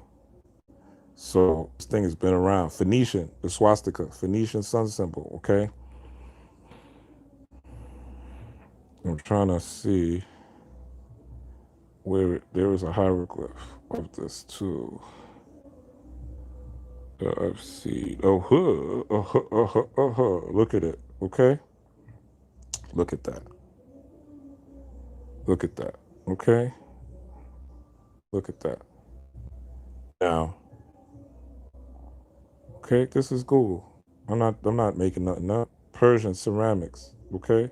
So this thing has been around. Phoenician, the swastika, Phoenician sun symbol. Okay. I'm trying to see where there is a hieroglyph of this too. I've seen. Look at it. Okay. Look at that. Look at that. Okay. Look at that. Now, okay, this is Google. I'm not making nothing up. Persian ceramics. Okay.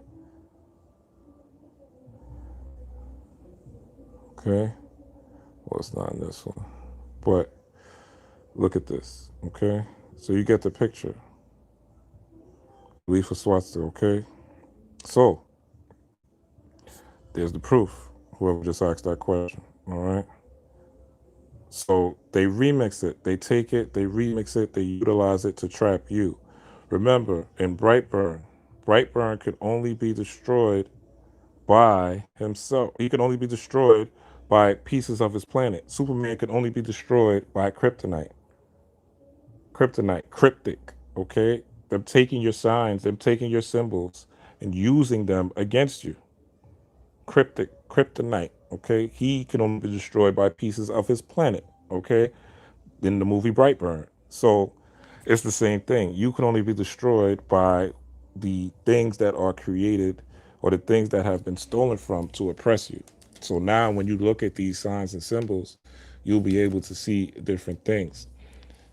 Okay. Well, it's not in this one. But look at this. Okay. So you get the picture. Leaf of swastika. Okay. So there's the proof. Whoever just asked that question. All right. So they remix it. They take it, they remix it, they utilize it to trap you. Remember, in Brightburn could only be destroyed by himself. He could only be destroyed by pieces of his planet. Superman could only be destroyed by kryptonite. Kryptonite, cryptic, okay? Them taking your signs, them taking your symbols and using them against you. Cryptic, kryptonite, okay? He can only be destroyed by pieces of his planet, okay? In the movie Brightburn. So it's the same thing. You can only be destroyed by the things that are created or the things that have been stolen from to oppress you. So now when you look at these signs and symbols, you'll be able to see different things.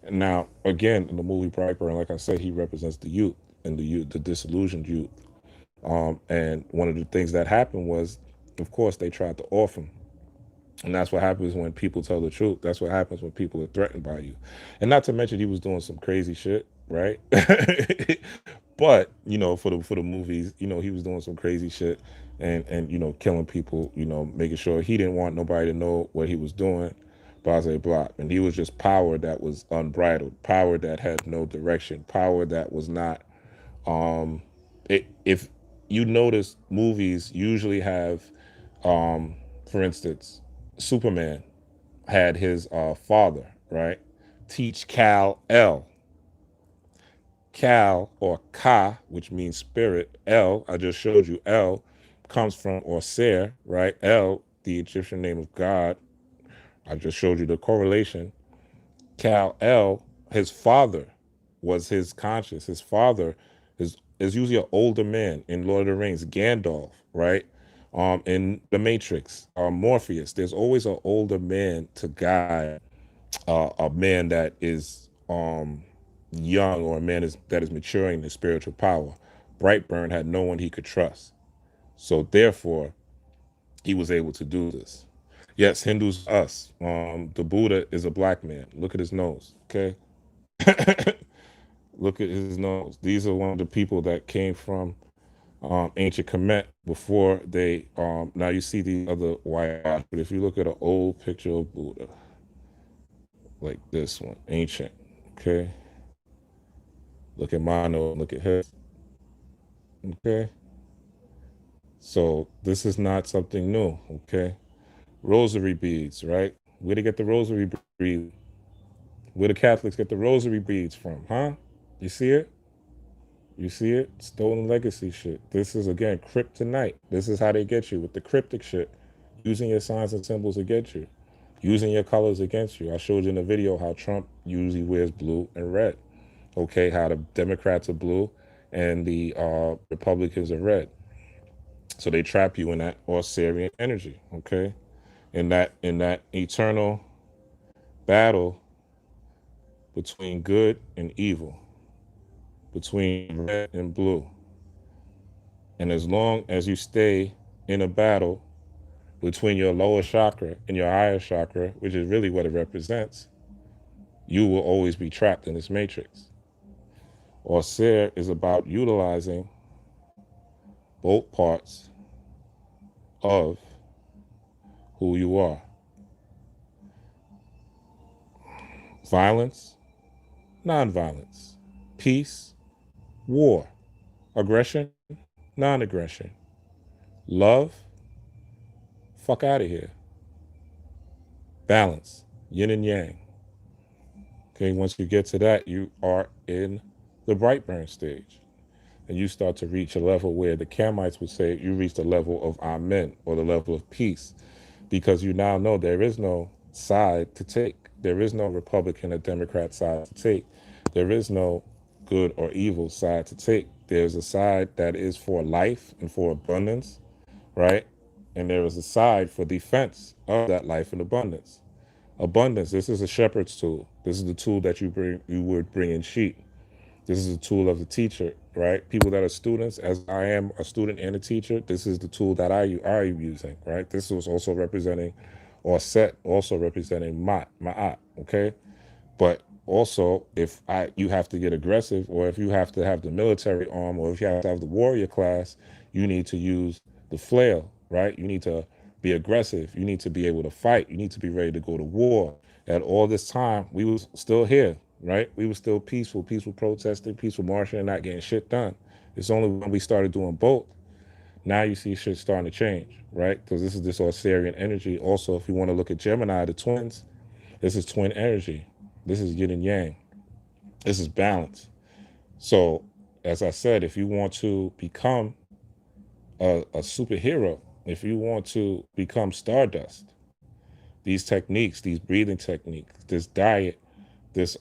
And now, again, in the movie Brightburn, like I said, he represents the youth and the disillusioned youth. And one of the things that happened was, of course, they tried to off him. And that's what happens when people tell the truth. That's what happens when people are threatened by you. And not to mention he was doing some crazy shit, right? But, for the movies, he was doing some crazy shit and killing people, making sure he didn't want nobody to know what he was doing, blah blah blah. And he was just power that was unbridled, power that had no direction, power that was not if you notice movies usually have for instance, Superman had his father, right? Teach Kal El. Kal or Ka, which means spirit. El, I just showed you. El comes from or Ser, right? El, the Egyptian name of God. I just showed you the correlation. Kal El, his father was his conscience. His father is usually an older man in Lord of the Rings, Gandalf, right? In the Matrix, Morpheus. There's always an older man to guide a man that is young or a man that is maturing in spiritual power. Brightburn had no one he could trust. So therefore, he was able to do this. Yes, Hindus are us. The Buddha is a black man. Look at his nose. Okay. Look at his nose. These are one of the people that came from ancient Kemet before they now you see the other white, but if you look at an old picture of Buddha, like this one, ancient, okay? Look at my nose, look at his, okay? So this is not something new, okay? Rosary beads, right? Where they get the rosary beads? Where the Catholics get the rosary beads from, huh? You see it? You see it? Stolen legacy shit. This is, again, kryptonite. This is how they get you with the cryptic shit. Using your signs and symbols to get you. Using your colors against you. I showed you in the video how Trump usually wears blue and red. Okay, how the Democrats are blue and the Republicans are red. So they trap you in that Osirian energy, okay? In that eternal battle between good and evil, between red and blue. And as long as you stay in a battle between your lower chakra and your higher chakra, which is really what it represents, you will always be trapped in this matrix. Osir is about utilizing both parts of who you are. Violence, nonviolence, peace, war, aggression, non-aggression, love, fuck out of here, balance, yin and yang. Okay, once you get to that, you are in the Brightburn stage. And you start to reach a level where the Kamites would say you reach the level of Amen, or the level of peace, because you now know there is no side to take. There is no Republican or Democrat side to take. There is no good or evil side to take. There's a side that is for life and for abundance, right? And there is a side for defense of that life and abundance. Abundance, this is a shepherd's tool. This is the tool that you would bring in sheep. This is a tool of the teacher, right? People that are students, as I am a student and a teacher, this is the tool that I am using, right? This was also representing, or set, also representing Ma'aT, okay? But also, if you have to get aggressive, or if you have to have the military arm, or if you have to have the warrior class, you need to use the flail, right? You need to be aggressive. You need to be able to fight. You need to be ready to go to war. At all this time, we was still here, right? We were still peaceful protesting, peaceful marching, and not getting shit done. It's only when we started doing both, now you see shit starting to change, right? Because this is this Osirian energy. Also, if you want to look at Gemini, the twins, this is twin energy. This is yin and yang. This is balance. So, as I said, if you want to become a superhero, if you want to become STARdust, these techniques, these breathing techniques, this diet, this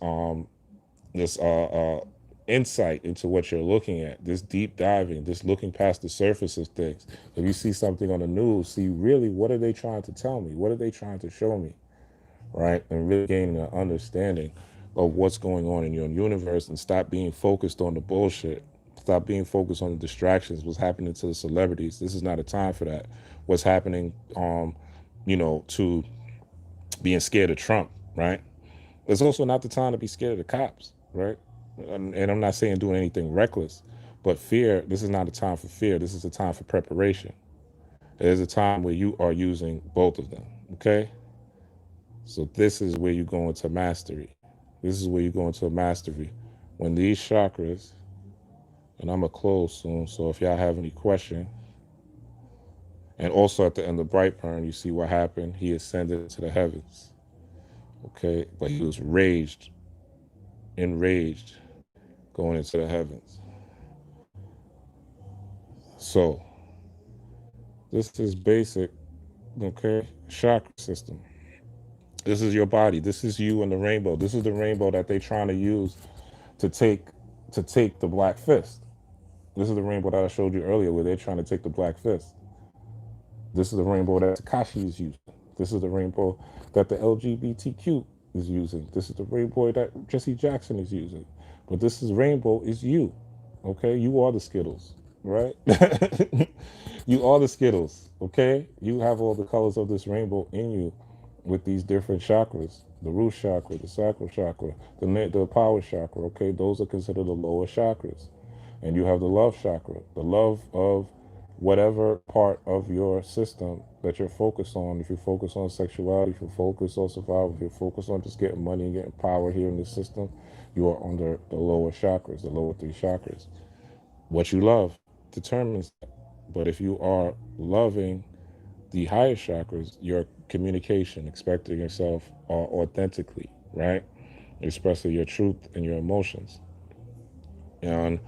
insight into what you're looking at, this deep diving, this looking past the surface of things. If you see something on the news, see really what are they trying to tell me? What are they trying to show me? Right? And really gaining an understanding of what's going on in your universe, and stop being focused on the bullshit. Stop being focused on the distractions. What's happening to the celebrities? This is not a time for that. What's happening, to being scared of Trump, right? It's also not the time to be scared of the cops, right? And I'm not saying doing anything reckless, but fear, this is not a time for fear. This is a time for preparation. It is a time where you are using both of them, okay? So this is where you go into mastery. This is where you go into a mastery. When these chakras, and I'm going to close soon, so if y'all have any question, and also at the end of BRIGHTburn, you see what happened. He ascended into the heavens, okay? But he was enraged, going into the heavens. So this is basic, okay, chakra system. This is your body. This is you and the rainbow. This is the rainbow that they're trying to use to take the black fist. This is the rainbow that I showed you earlier where they're trying to take the black fist. This is the rainbow that Takashi is using. This is the rainbow that the LGBTQ is using. This is the rainbow that Jesse Jackson is using. But rainbow is you. Okay? You are the Skittles, right? You are the Skittles, okay? You have all the colors of this rainbow in you with these different chakras. The root chakra, the sacral chakra, the power chakra, okay? Those are considered the lower chakras. And you have the love chakra, the love of whatever part of your system that you're focused on. If you focus on sexuality, if you focus on survival, if you focus on just getting money and getting power here in this system, you are under the lower chakras, the lower three chakras. What you love determines that. But if you are loving the higher chakras, your communication, expressing yourself authentically, right? Expressing your truth and your emotions. And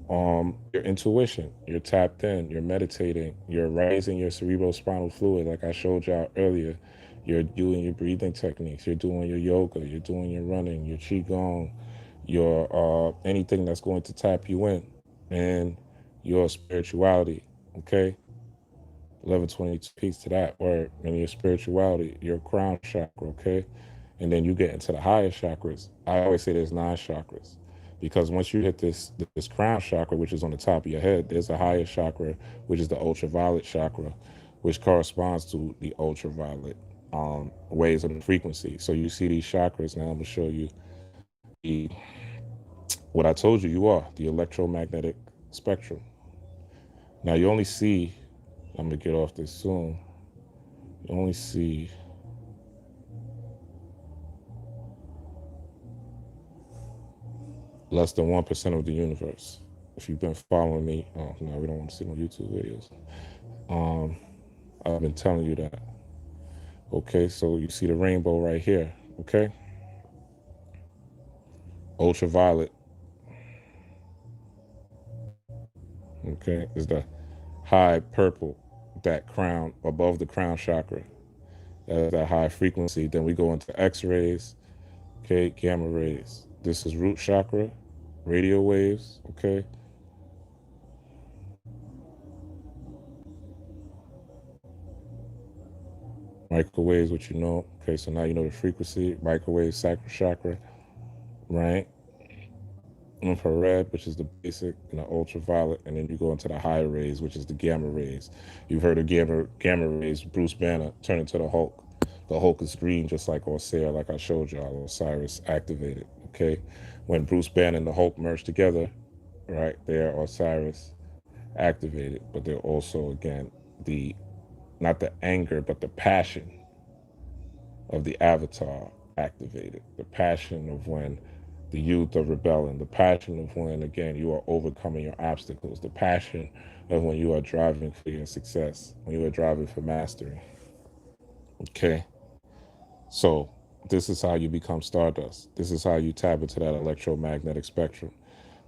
your intuition, you're tapped in, you're meditating, you're raising your cerebrospinal fluid, like I showed y'all earlier. You're doing your breathing techniques, you're doing your yoga, you're doing your running, your qigong, your anything that's going to tap you in and your spirituality, okay? 1122 piece to that word, and your spirituality, your crown chakra, okay? And then you get into the higher chakras. I always say there's 9 chakras, because once you hit this crown chakra, which is on the top of your head, there's a higher chakra, which is the ultraviolet chakra, which corresponds to the ultraviolet waves of the frequency. So you see these chakras. Now I'm going to show you what I told you the electromagnetic spectrum. Now you only see, I'm going to get off this soon, you only see less than 1% of the universe. If you've been following me, no, we don't want to see no YouTube videos. I've been telling you that. Okay, so you see the rainbow right here, okay? Ultraviolet, okay, is the high purple, that crown, above the crown chakra. That is that high frequency. Then we go into X-rays, okay, gamma rays. This is root chakra, radio waves, okay? Microwaves, which you know. Okay, so now you know the frequency. Microwave, sacral chakra, right? Infrared, which is the basic, and the ultraviolet, and then you go into the higher rays, which is the gamma rays. You've heard of gamma rays. Bruce Banner turn into the Hulk. The Hulk is green, just like Osiris, like I showed y'all. Osiris activated. Okay, when Bruce Banner and the Hulk merge together, right there, Osiris activated. But they're also, again, not the anger, but the passion of the avatar activated. The passion of when the youth are rebelling, the passion of when, again, you are overcoming your obstacles, the passion of when you are driving for your success, when you are driving for mastery. Okay? So this is how you become Stardust. This is how you tap into that electromagnetic spectrum.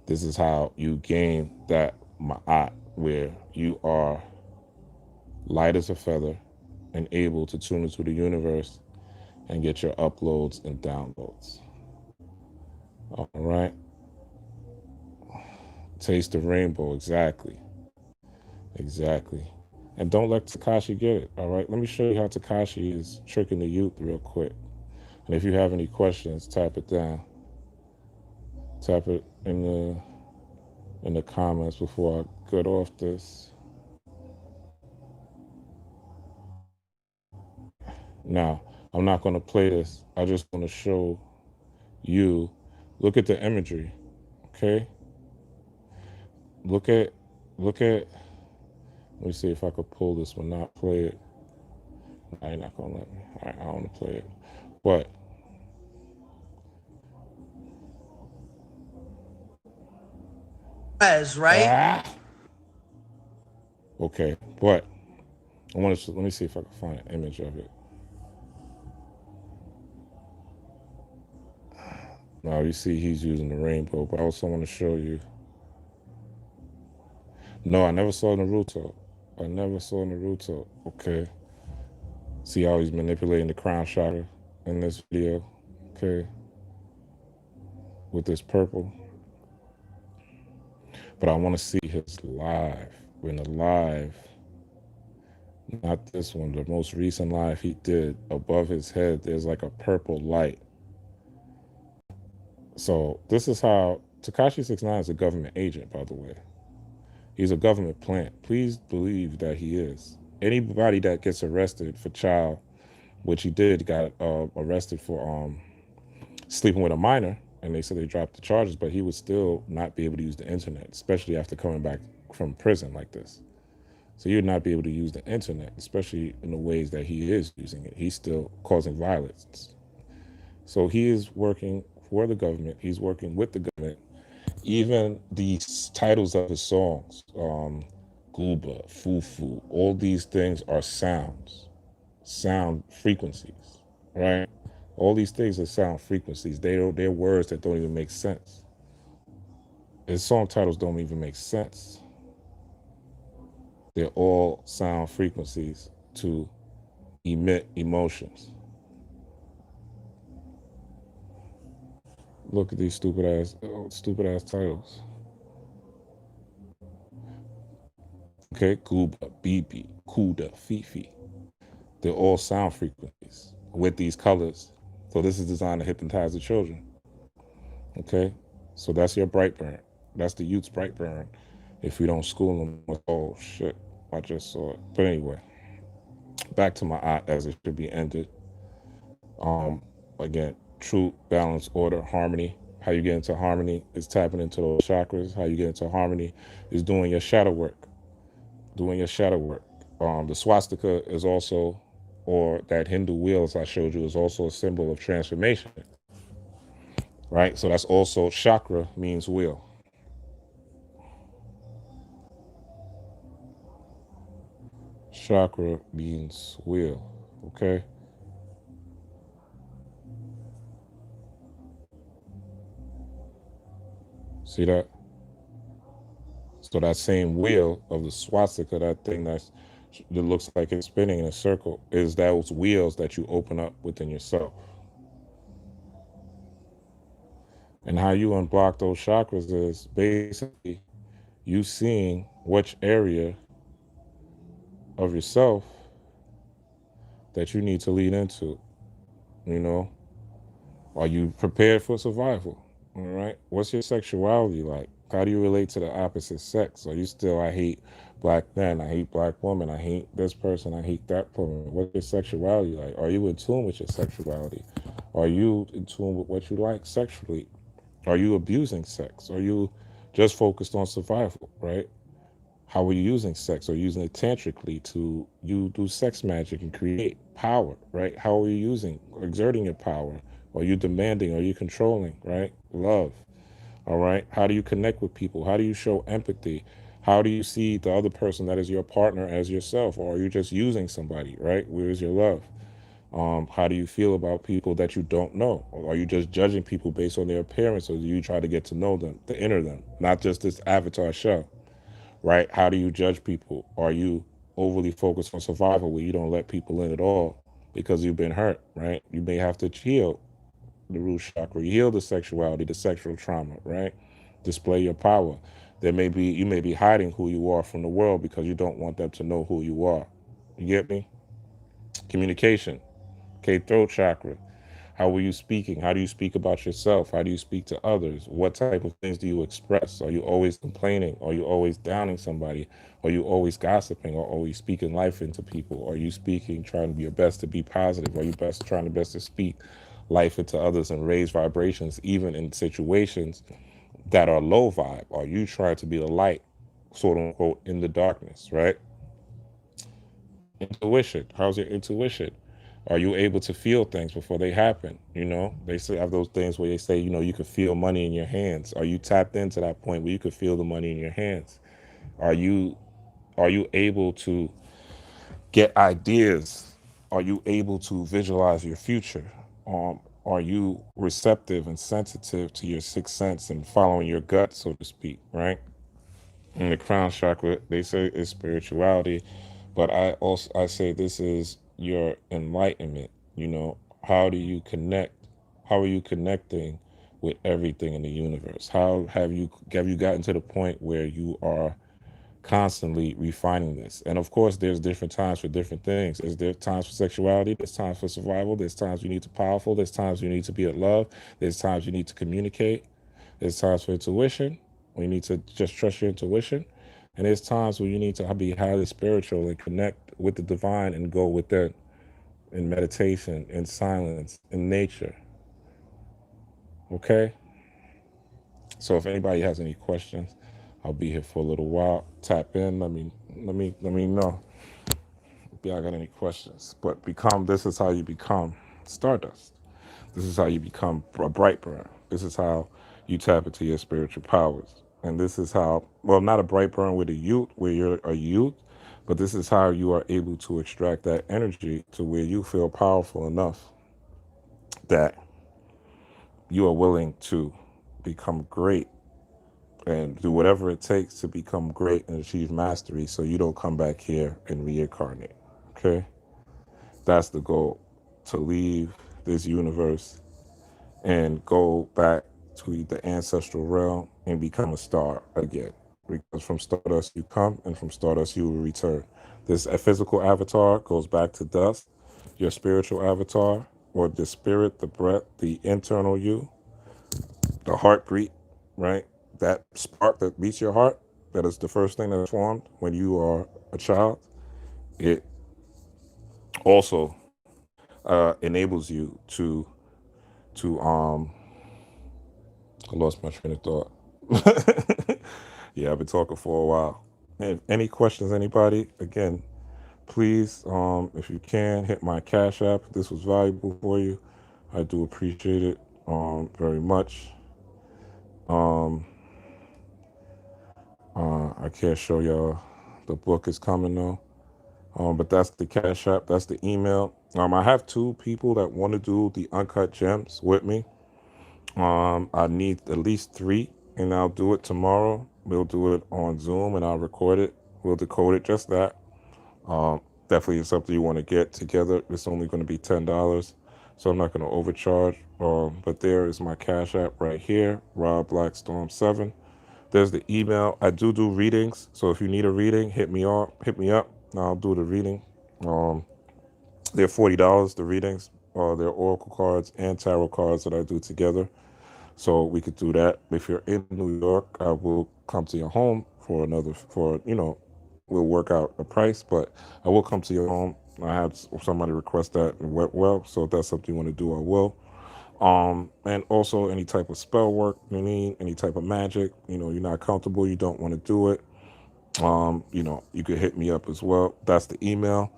This is how you gain that Ma'aT, where you are light as a feather and able to tune into the universe and get your uploads and downloads. All right. Taste the rainbow. Exactly. And don't let Takashi get it. All right. Let me show you how Takashi is tricking the youth real quick. And if you have any questions, tap it down. Tap it in the in the comments before I get off this. Now, I'm not going to play this. I just want to show you. Look at the imagery, okay? Look at, look at. Let me see if I could pull this one, not play it. No, you're not going to let me. All right, I don't want to play it. But
Right?
okay, but I want to let me see if I can find an image of it. Now you see he's using the rainbow, but I also want to show you. No, I never saw Naruto. I never saw Naruto. Okay. See how he's manipulating the crown chakra in this video. Okay. With this purple. But I want to see his live. In the live, not this one, the most recent live he did, above his head, there's like a purple light. So this is how Tekashi 69 is a government agent, by the way. He's a government plant. Please believe that he is. Anybody that gets arrested for child, which he did, got arrested for sleeping with a minor, and they said they dropped the charges, but he would still not be able to use the internet, especially after coming back from prison like this. So he would not be able to use the internet, especially in the ways that he is using it. He's still causing violence. So he is working for the government. He's working with the government. Even the titles of his songs, Gooba, Fufu, all these things are sounds, sound frequencies, right? All these things are sound frequencies. They're words that don't even make sense. His song titles don't even make sense. They're all sound frequencies to emit emotions. Look at these stupid ass titles. Okay, Gooba, BB, Kuda, Fifi. They're all sound frequencies with these colors. So this is designed to hypnotize the children. Okay, so that's your BRIGHTburn. That's the youth's BRIGHTburn. If we don't school them, oh shit, I just saw it. But anyway, back to Ma'aT as it should be ended. Again, truth, balance, order, harmony. How you get into harmony is tapping into those chakras. How you get into harmony is doing your shadow work. Doing your shadow work. The swastika is also, or that Hindu wheel, as I showed you, is also a symbol of transformation. Right? So that's also chakra means wheel. Chakra means wheel. Okay? See that? So that same wheel of the swastika, that thing that looks like it's spinning in a circle, is those wheels that you open up within yourself. And how you unblock those chakras is basically you seeing which area of yourself that you need to lead into. You know, are you prepared for survival? All right. What's your sexuality like? How do you relate to the opposite sex? Are you still, I hate black men, I hate black women, I hate this person, I hate that woman? What's your sexuality like? Are you in tune with your sexuality? Are you in tune with what you like sexually? Are you abusing sex? Are you just focused on survival, right? How are you using sex? Are you using it tantrically to you do sex magic and create power, right? How are you using, exerting your power? Are you demanding? Are you controlling, right? Love, all right? How do you connect with people? How do you show empathy? How do you see the other person that is your partner as yourself? Or are you just using somebody, right? Where is your love? How do you feel about people that you don't know? Or are you just judging people based on their appearance, or do you try to get to know them, to enter them, not just this avatar show, right? How do you judge people? Are you overly focused on survival where you don't let people in at all because you've been hurt, right? You may have to heal the root chakra, you heal the sexuality, the sexual trauma, right? Display your power. You may be hiding who you are from the world because you don't want them to know who you are. You get me? Communication. Okay, throat chakra. How are you speaking? How do you speak about yourself? How do you speak to others? What type of things do you express? Are you always complaining? Are you always downing somebody? Are you always gossiping, or always speaking life into people? Are you speaking, trying to be your best to be positive? Are you trying to best to speak life into others and raise vibrations, even in situations that are low vibe? Are you trying to be the light, quote unquote, in the darkness, right? Intuition. How's your intuition? Are you able to feel things before they happen? They say have those things where they say, you can feel money in your hands. Are you tapped into that point where you can feel the money in your hands? Are you able to get ideas? Are you able to visualize your future? Are you receptive and sensitive to your sixth sense and following your gut, so to speak, right? And the crown chakra, they say, is spirituality, but I say this is your enlightenment. How do you connect? How are you connecting with everything in the universe? How have you gotten to the point where you are constantly refining this? And of course, there's different times for different things. Is there times for sexuality? There's times for survival. There's times you need to powerful. There's times you need to be at love. There's times you need to communicate. There's times for intuition, when you need to just trust your intuition. And there's times where you need to be highly spiritual and connect with the divine and go within in meditation, in silence, in nature. Okay? So if anybody has any questions, I'll be here for a little while. Tap in. Let me know if y'all got any questions. But this is how you become Stardust. This is how you become a Brightburn. This is how you tap into your spiritual powers. And this is how, well, not a Brightburn with a youth, where you're a youth, but this is how you are able to extract that energy to where you feel powerful enough that you are willing to become great and do whatever it takes to become great and achieve mastery, so you don't come back here and reincarnate. Okay? That's the goal, to leave this universe and go back to the ancestral realm and become a star again. Because from Stardust you come, and from Stardust you will return. This physical avatar goes back to dust. Your spiritual avatar, or the spirit, the breath, the internal you, the heartbeat, right? That spark that beats your heart, that is the first thing that's formed when you are a child. It also enables you to I lost my train of thought. Yeah, I've been talking for a while. And any questions, anybody? Again, please, if you can, hit my Cash App. If this was valuable for you, I do appreciate it very much. Um, I can't show y'all. The book is coming though. But that's the Cash App. That's the email. I have two people that want to do the uncut gems with me. I need at least three, and I'll do it tomorrow. We'll do it on Zoom, and I'll record it. We'll decode it, just that. Definitely is something you want to get together. It's only going to be $10, so I'm not going to overcharge. But there is my Cash App right here, Rob Blackstorm 7. There's the email. I do readings, so if you need a reading, hit me up. I'll do the reading. They're $40. The readings. They're oracle cards and tarot cards that I do together. So we could do that. If you're in New York, I will come to your home we'll work out a price, but I will come to your home. I had somebody request that and went well. So if that's something you want to do, I will. And also any type of spell work you need, any type of magic, you're not comfortable, you don't want to do it. You could hit me up as well. That's the email.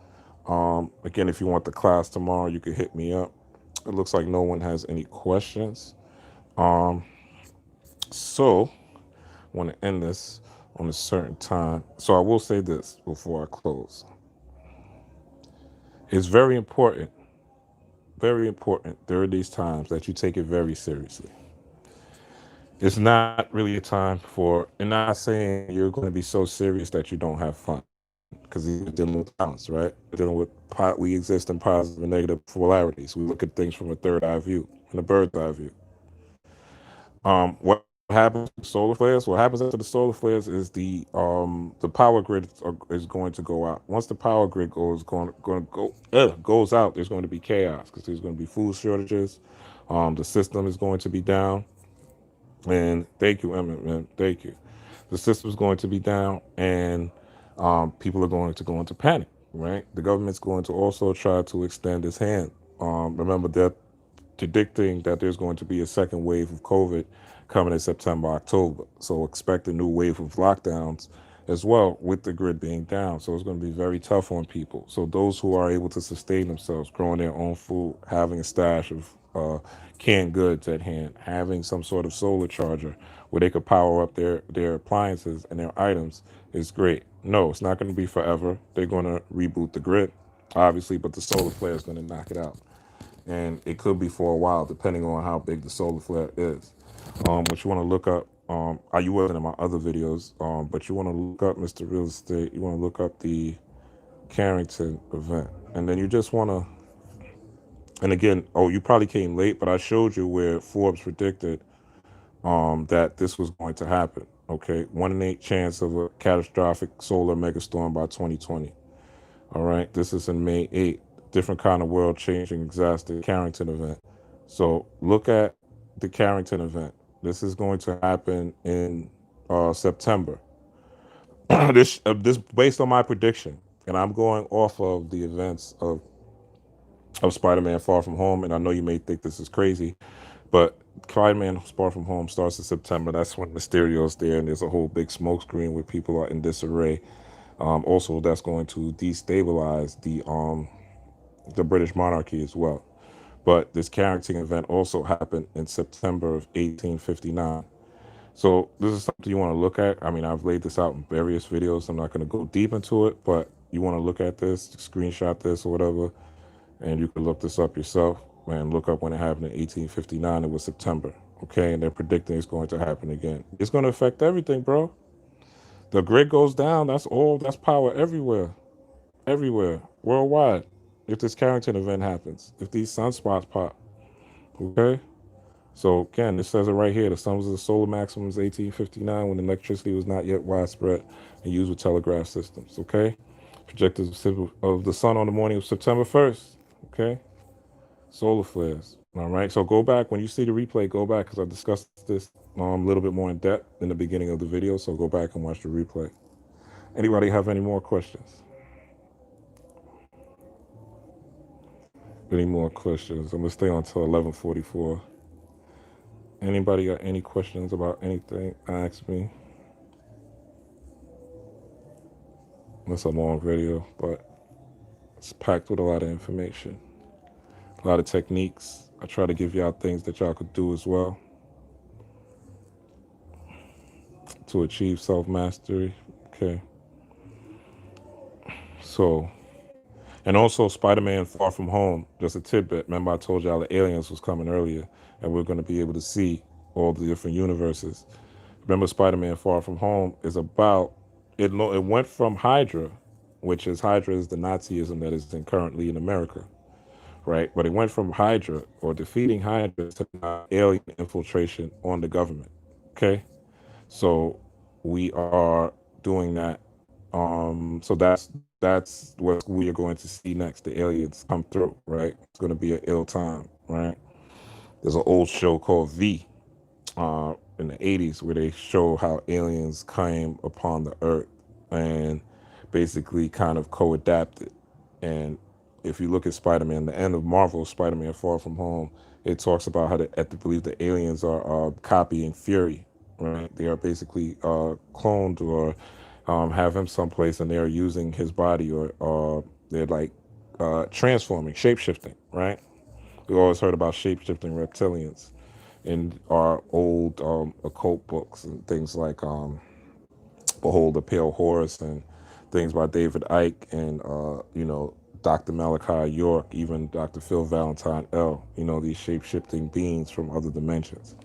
Again, if you want the class tomorrow, you could hit me up. It looks like no one has any questions. So I want to end this on a certain time. So I will say this before I close. It's very important during these times that you take it very seriously. It's not really a time for, and not saying you're going to be so serious that you don't have fun, because you're dealing with balance, right? We're dealing with we exist in positive and negative polarities. We look at things from a third eye view and a bird's eye view. What I'm What happens to the solar flares? What happens after the solar flares is the power grid is going to go out. Once the power grid goes out, there's going to be chaos because there's going to be food shortages. The system is going to be down. And thank you, Emmett, man. Thank you. The system's going to be down, and people are going to go into panic, right? The government's going to also try to extend its hand. Remember, they're predicting that there's going to be a second wave of COVID coming in September, October. So expect a new wave of lockdowns as well, with the grid being down. So it's going to be very tough on people. So those who are able to sustain themselves, growing their own food, having a stash of canned goods at hand, having some sort of solar charger where they could power up their appliances and their items is great. No, it's not going to be forever. They're going to reboot the grid, obviously, but the solar flare is going to knock it out. And it could be for a while, depending on how big the solar flare is. What you want to look up, you wasn't in my other videos, but you want to look up Mr. Real Estate. You want to look up the Carrington event, and then you just want to. And again, you probably came late, but I showed you where Forbes predicted that this was going to happen. Okay, 1 in 8 chance of a catastrophic solar megastorm by 2020. All right, this is in May 8th. Different kind of world changing disaster, Carrington event. So look at the Carrington event. This is going to happen in September. This based on my prediction, and I'm going off of the events of Spider-Man Far From Home. And I know you may think this is crazy, but Spider-Man Far From Home starts in September. That's when Mysterio's there, and there's a whole big smoke screen where people are in disarray. Also, that's going to destabilize the British monarchy as well. But this Carrington event also happened in September of 1859. So this is something you want to look at. I mean, I've laid this out in various videos. I'm not going to go deep into it, but you want to look at this, screenshot this or whatever, and you can look this up yourself and look up when it happened in 1859. It was September. Okay, and they're predicting it's going to happen again. It's going to affect everything, bro. The grid goes down. That's power everywhere, everywhere, worldwide. If this Carrington event happens, if these sunspots pop, okay. So again, it says it right here. The sums of the solar maximums 1859, when electricity was not yet widespread and used with telegraph systems. Okay, projected of the sun on the morning of September 1st. Okay, solar flares. All right. So go back when you see the replay. Go back because I discussed this a little bit more in depth in the beginning of the video. So go back and watch the replay. Anybody have any more questions? Any more questions? I'm gonna stay on until 11:44. Anybody got any questions about anything? Ask me. It's a long video, but it's packed with a lot of information, a lot of techniques. I try to give y'all things that y'all could do as well to achieve self-mastery. Okay. So, and also Spider-Man Far From Home, just a tidbit. Remember I told y'all the aliens was coming earlier, and we're going to be able to see all the different universes. Remember, Spider-Man Far From Home is about, it went from Hydra, which is Hydra is the Nazism that is currently in America, right? But it went from Hydra or defeating Hydra to alien infiltration on the government, okay? So we are doing that. So that's what we are going to see next. The aliens come through, right? It's going to be an ill time, right? There's an old show called V, in the 80s where they show how aliens came upon the earth and basically kind of co-adapted. And if you look at Spider-Man, the end of Marvel Spider-Man Far From Home, it talks about how they believe the aliens are copying Fury, right? They are basically cloned or have him someplace and they are using his body or they're like transforming, shape-shifting, right? We always heard about shape-shifting reptilians in our old occult books and things like Behold the Pale Horse and things by David Icke and Dr. Malachi York, even Dr. Phil Valentine L. These shape-shifting beings from other dimensions.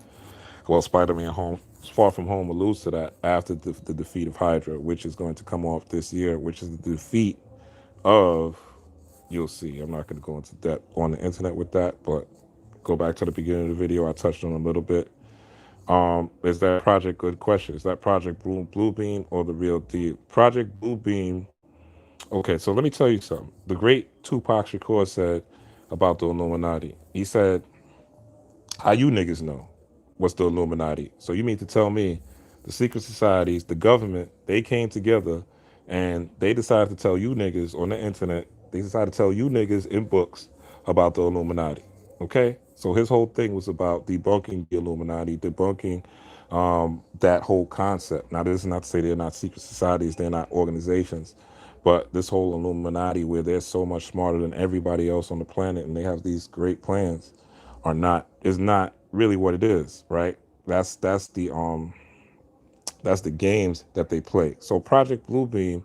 Well, Spider-Man Far From Home alludes to that after the defeat of Hydra, which is going to come off this year, which is the defeat of, you'll see, I'm not going to go into depth on the internet with that, but go back to the beginning of the video. I touched on a little bit. Is that project, good question, is that Project Blue Beam or the real deal? Project Blue Beam. Okay, so let me tell you something. The great Tupac Shakur said about the Illuminati. He said, how you niggas know what's the Illuminati? So you mean to tell me the secret societies, the government, they came together and they decided to tell you niggas on the internet, they decided to tell you niggas in books about the Illuminati. Okay? So his whole thing was about debunking the Illuminati, debunking that whole concept. Now, this is not to say they're not secret societies, they're not organizations, but this whole Illuminati, where they're so much smarter than everybody else on the planet and they have these great plans, are not is not really what it is, right? That's the games that they play. So Project Bluebeam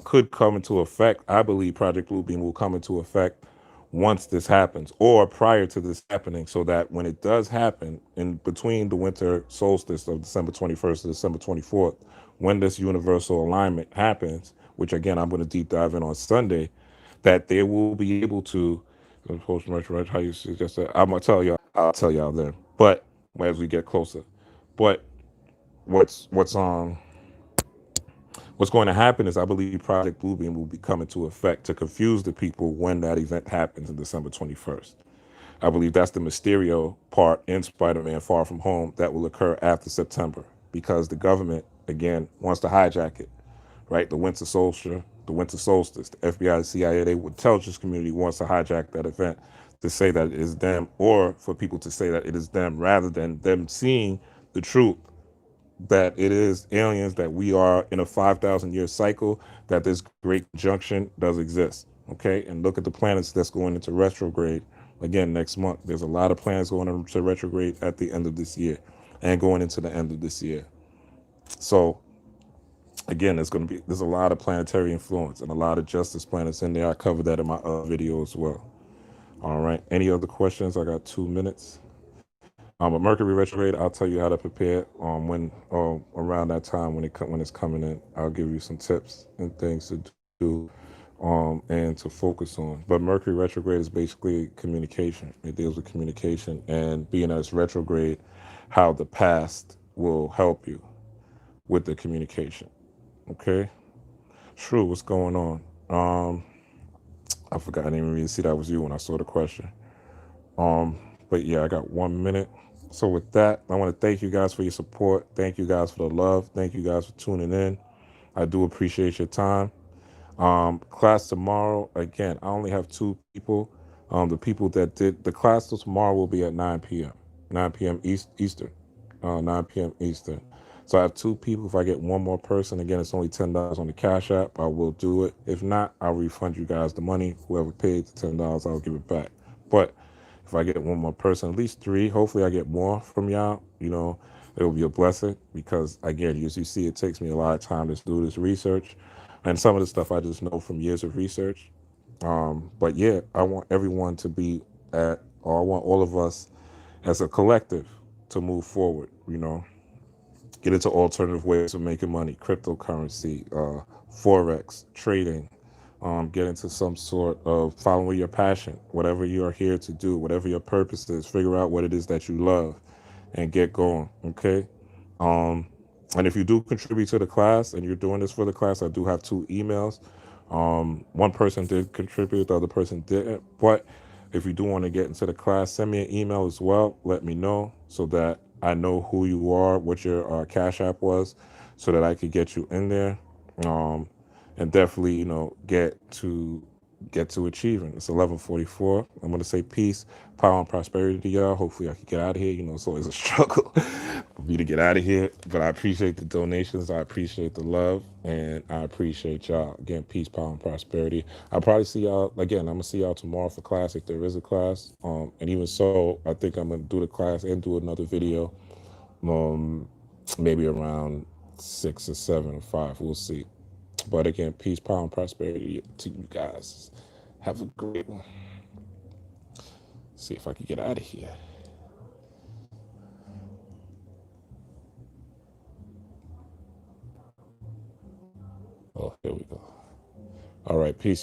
could come into effect. I believe Project Bluebeam will come into effect once this happens or prior to this happening, so that when it does happen in between the winter solstice of December 21st to December 24th, when this universal alignment happens, which again I'm going to deep dive in on Sunday, that they will be able to post merch, right? How you suggest that? I'm gonna tell y'all. I'll tell y'all then. But as we get closer, but what's going to happen is I believe Project Bluebeam will be coming to effect to confuse the people when that event happens on December 21st. I believe that's the Mysterio part in Spider-Man Far From Home that will occur after September, because the government again wants to hijack it, right? The winter solstice, the FBI, the CIA, the intelligence community wants to hijack that event to say that it is them, or for people to say that it is them, rather than them seeing the truth that it is aliens, that we are in a 5,000 year cycle, that this great conjunction does exist. Okay, and look at the planets that's going into retrograde again next month. There's a lot of planets going into retrograde at the end of this year and going into the end of this year. So again, there's a lot of planetary influence and a lot of justice planets in there. I covered that in my other video as well. All right. Any other questions? I got 2 minutes. A Mercury retrograde. I'll tell you how to prepare. When around that time when it's coming in, I'll give you some tips and things to do, and to focus on. But Mercury retrograde is basically communication. It deals with communication, and being as retrograde, how the past will help you with the communication. Okay. True. What's going on? I forgot. I didn't even really see that was you when I saw the question. But yeah, I got 1 minute. So with that, I want to thank you guys for your support. Thank you guys for the love. Thank you guys for tuning in. I do appreciate your time. Class tomorrow, again, I only have 2 people. The people that did the class tomorrow will be at 9 p.m. 9 p.m. Eastern. 9 p.m. Eastern. So I have 2 people. If I get one more person, again, it's only $10 on the Cash App. I will do it. If not, I'll refund you guys the money. Whoever paid the $10, I'll give it back. But if I get one more person, at least 3, hopefully I get more from y'all, it will be a blessing, because again, as you see, it takes me a lot of time to do this research, and some of the stuff I just know from years of research. But yeah, I want everyone to be or I want all of us as a collective to move forward, get into alternative ways of making money, cryptocurrency, forex, trading, get into some sort of following your passion, whatever you are here to do, whatever your purpose is, figure out what it is that you love and get going. Okay. Um, and if you do contribute to the class and you're doing this for the class, I do have 2 emails. One person did contribute, the other person didn't. But if you do want to get into the class, send me an email as well. Let me know so that I know who you are, what your Cash App was, so that I could get you in there. And definitely, get to achieving. It's 11:44. I'm gonna say peace, power, and prosperity to y'all. Hopefully, I can get out of here. It's always a struggle for me to get out of here. But I appreciate the donations. I appreciate the love, and I appreciate y'all. Again, peace, power, and prosperity. I'll probably see y'all again. I'm gonna see y'all tomorrow for class if there is a class. And even so, I think I'm gonna do the class and do another video. Maybe around 6 or 7 or 5. We'll see. But again, peace, power, and prosperity to you guys. Have a great one. See if I can get out of here. Oh, here we go. All right, peace.